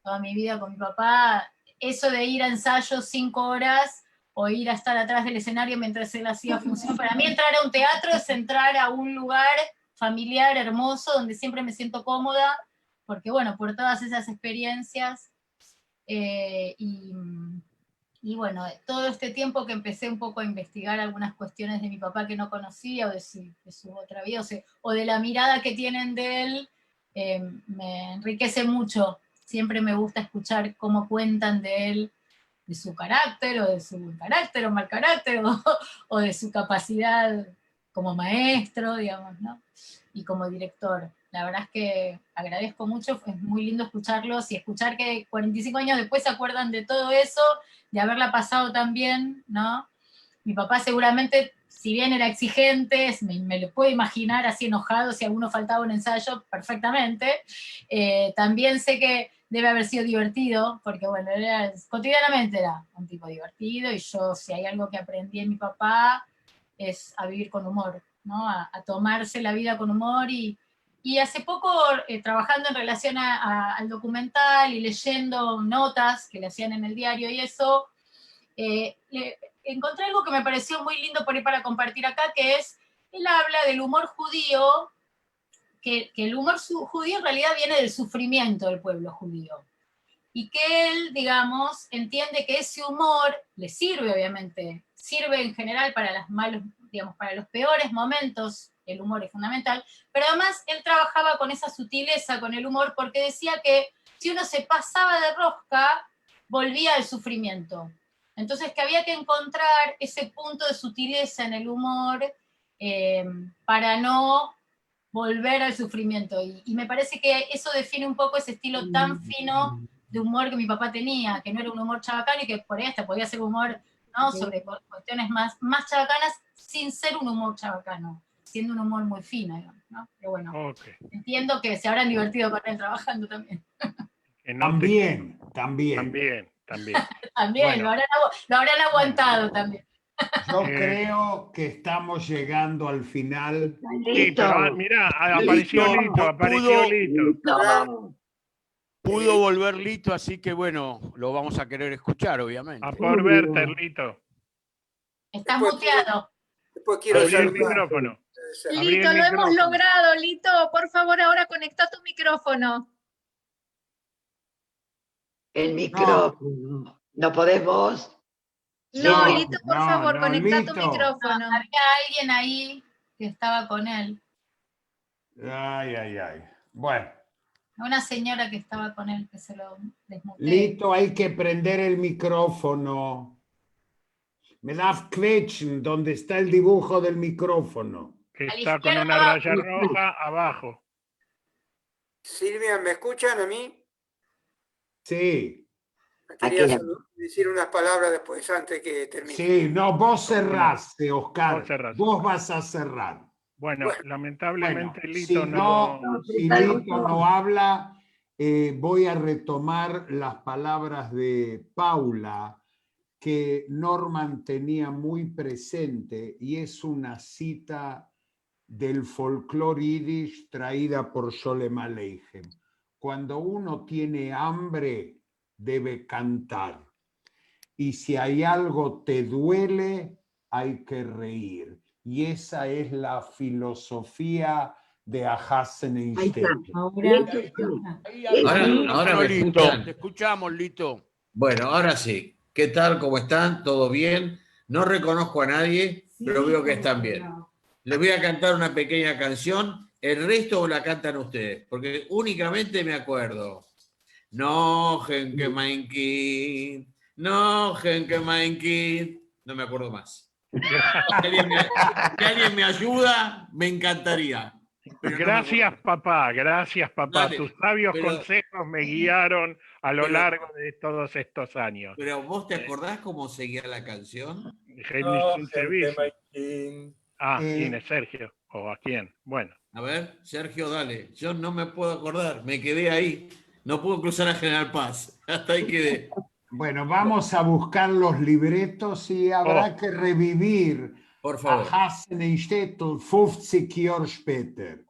Toda mi vida con mi papá, eso de ir a ensayos 5 horas, o ir a estar atrás del escenario mientras él hacía función, para mí entrar a un teatro es entrar a un lugar familiar, hermoso, donde siempre me siento cómoda, porque bueno, por todas esas experiencias, y bueno, todo este tiempo que empecé un poco a investigar algunas cuestiones de mi papá que no conocía, o de su otra vida, o de la mirada que tienen de él, me enriquece mucho. Siempre me gusta escuchar cómo cuentan de él, de su carácter, o de su carácter o mal carácter, o de su capacidad como maestro, digamos, ¿no? Y como director. La verdad es que agradezco mucho, es muy lindo escucharlos, y escuchar que 45 años después se acuerdan de todo eso, de haberla pasado tan bien, ¿no? Mi papá seguramente, si bien era exigente, me lo puedo imaginar así enojado si alguno faltaba un ensayo, perfectamente. También sé que debe haber sido divertido, porque bueno, cotidianamente era un tipo divertido, y yo, si hay algo que aprendí en mi papá, es a vivir con humor, ¿no? A tomarse la vida con humor, y hace poco, trabajando en relación al documental y leyendo notas que le hacían en el diario y eso, encontré algo que me pareció muy lindo por ahí para compartir acá, que es, él habla del humor judío, que el humor judío en realidad viene del sufrimiento del pueblo judío, y que él, digamos, entiende que ese humor le sirve, obviamente, sirve en general para para los peores momentos, el humor es fundamental, pero además él trabajaba con esa sutileza, con el humor, porque decía que si uno se pasaba de rosca, volvía al sufrimiento. Entonces que había que encontrar ese punto de sutileza en el humor, para no volver al sufrimiento, y me parece que eso define un poco ese estilo tan fino de humor que mi papá tenía, que no era un humor chabacano, y que por ahí hasta podía ser humor, ¿no?, sobre cuestiones más chabacanas, sin ser un humor chabacano, siendo un humor muy fino, digamos, ¿no? Pero bueno, entiendo que se habrán divertido con él trabajando también.
También.
También,
Bueno,
lo habrán aguantado también.
Yo creo que estamos llegando al final.
Sí, pero mirá, apareció Lito.
Pudo volver Lito, así que bueno, lo vamos a querer escuchar, obviamente.
A por verte, Lito.
Estás muteado.
Después quiero
Abrí el
saludar.
micrófono. Abrí
Lito,
el
lo hemos
micrófono.
logrado, Lito. Por favor, ahora conecta tu micrófono.
El micrófono. ¿No podés vos?
No,
Sí,
Lito, por
no,
favor,
no,
conecta
Lito.
tu micrófono.
Había alguien ahí que estaba con él.
Ay, ay, ay. Bueno,
Una señora que estaba con él que se lo desmuteó.
Lito, hay que prender el micrófono. Me da quetschen donde está el dibujo del micrófono.
Que
A la
está con
izquierda
una
abajo.
raya roja abajo.
Silvia, ¿me escuchan a mí?
Sí,
Quería
Aquí.
decir unas palabras después, antes que termine.
sí, no, vos cerraste, Oscar.
Vos cerrás.
Vos vas a cerrar.
Bueno,
Bueno,
lamentablemente
Bueno,
Lito
si
no.
si Lito no habla, voy a retomar las palabras de Paula, que Norman tenía muy presente, y es una cita del folclore yiddish traída por Sholem Aleichem. Cuando uno tiene hambre, debe cantar. Y si hay algo te duele, hay que reír. Y esa es la filosofía de Ahasen Einstein.
Ahora me
Lito,
escuchan.
te escuchamos, Lito.
Bueno, ahora sí. ¿Qué tal? ¿Cómo están? ¿Todo bien? No reconozco a nadie, pero veo que están bien. Les voy a cantar una pequeña canción. El resto la cantan ustedes, porque únicamente me acuerdo. No, Henke mein Kind. No, Henke mein Kind. No me acuerdo más. Si alguien me ayuda, me encantaría. Pero no me
Gracias, papá, gracias, papá.
Dale,
Tus sabios
pero-
consejos me guiaron a lo
pero-
largo de todos estos años.
Pero vos te acordás cómo seguía la canción?
No,
Genial
gente,
servicio.
Maikin.
Ah, Inés, Sergio. ¿O a quién? Bueno.
A ver, Sergio, dale. Yo no me puedo acordar, me quedé ahí. No puedo cruzar a General Paz. Hasta ahí quedé.
Bueno, vamos a buscar los libretos y habrá que revivir
Por
a
favor.
Hasen Einstein 50 Jahre später.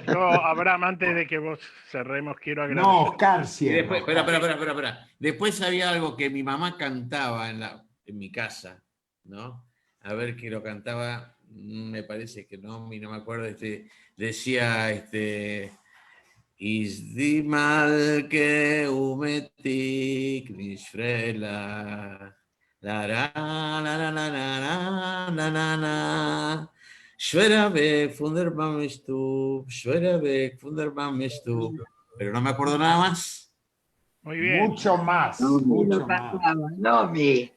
Yo, Abraham, antes de que vos cerremos, quiero agradecer.
No, Oscar,
Y
cierra.
después, espera. Después había algo que mi mamá cantaba en mi casa, ¿no? A ver que lo cantaba, me parece que no me acuerdo, decía, Is die Malke umetik nishfrela, la la la la la la la la la. Schwerer Weg von der Baumstub, schwerer Weg von der Baumstub. Pero no me acuerdo nada más.
Muy bien.
Mucho más, mucho más.
No, mi.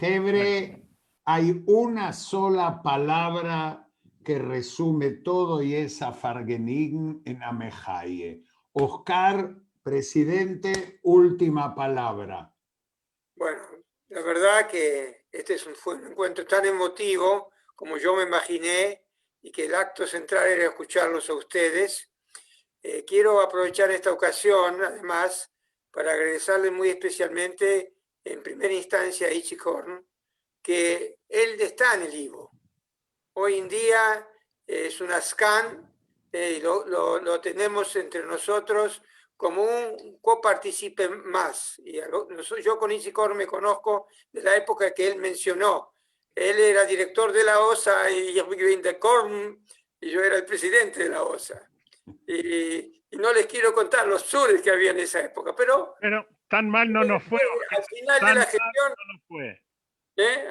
Hebre, hay una sola palabra que resume todo y es Afargenig en Amejaye. Oscar, presidente, última palabra.
Bueno, la verdad que fue un encuentro tan emotivo como yo me imaginé y que el acto central era escucharlos a ustedes. Quiero aprovechar esta ocasión, además, para agradecerle muy especialmente, en primera instancia, a Itzik Horn, que él está en el Ivo. Hoy en día es un ASCAN, lo tenemos entre nosotros como un copartícipe más. Y yo con Itzik Horn me conozco de la época que él mencionó. Él era director de la OSA y yo era el presidente de la OSA. Y no les quiero contar los sures que había en esa época, pero
tan mal no nos fue.
Al final de la gestión,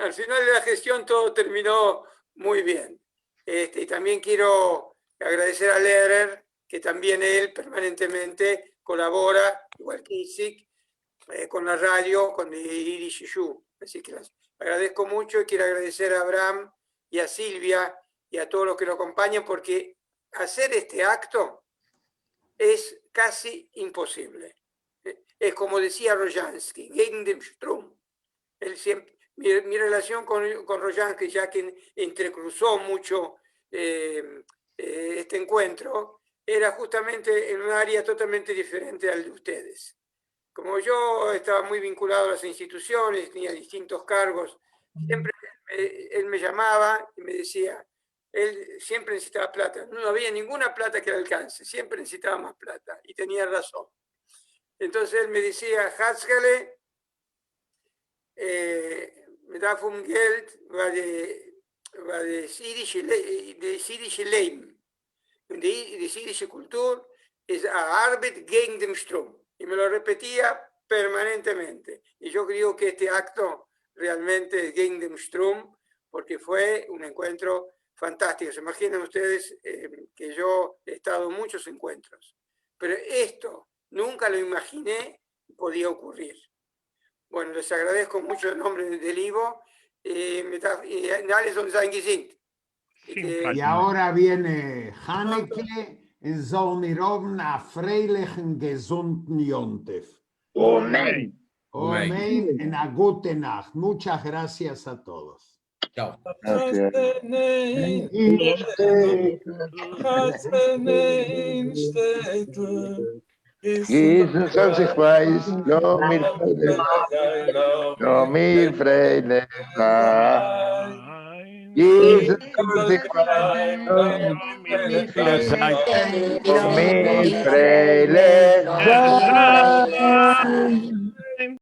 al final de la gestión todo terminó muy bien. Y también quiero agradecer a Lehrer, que también él permanentemente colabora, igual que Itzik, con la radio, con Irish Shu. Así que agradezco mucho y quiero agradecer a Abraham y a Silvia y a todos los que lo acompañan, porque hacer este acto es casi imposible. Es como decía Rojansky, gegen den Strom. Mi relación con Rojansky, ya que entrecruzó mucho este encuentro, era justamente en un área totalmente diferente al de ustedes. como yo estaba muy vinculado a las instituciones, tenía distintos cargos, siempre él me llamaba y me decía, él siempre necesitaba plata, no había ninguna plata que le alcance, siempre necesitaba más plata, y tenía razón. Entonces él me decía, Hatzgale, mit davon Geld war das jüdische Leben und die jüdische Kultur es Arbeit gegen den Strom. Y me lo repetía permanentemente. Y yo creo que este acto realmente es gegen den Strom, porque fue un encuentro fantástico. Se imaginan ustedes que yo he estado en muchos encuentros, pero esto nunca lo imaginé podía ocurrir. Bueno, les agradezco mucho el nombre del Ivo.
Y ahora viene Hanneke en Solmirovna Freilichen gesunden Jontef.
Amén.
Amén. En a gute Nacht. Muchas gracias a todos.
Chao.
Jesus als ich weiß, no mir Freile Jesus als ich weiß, no mir Freile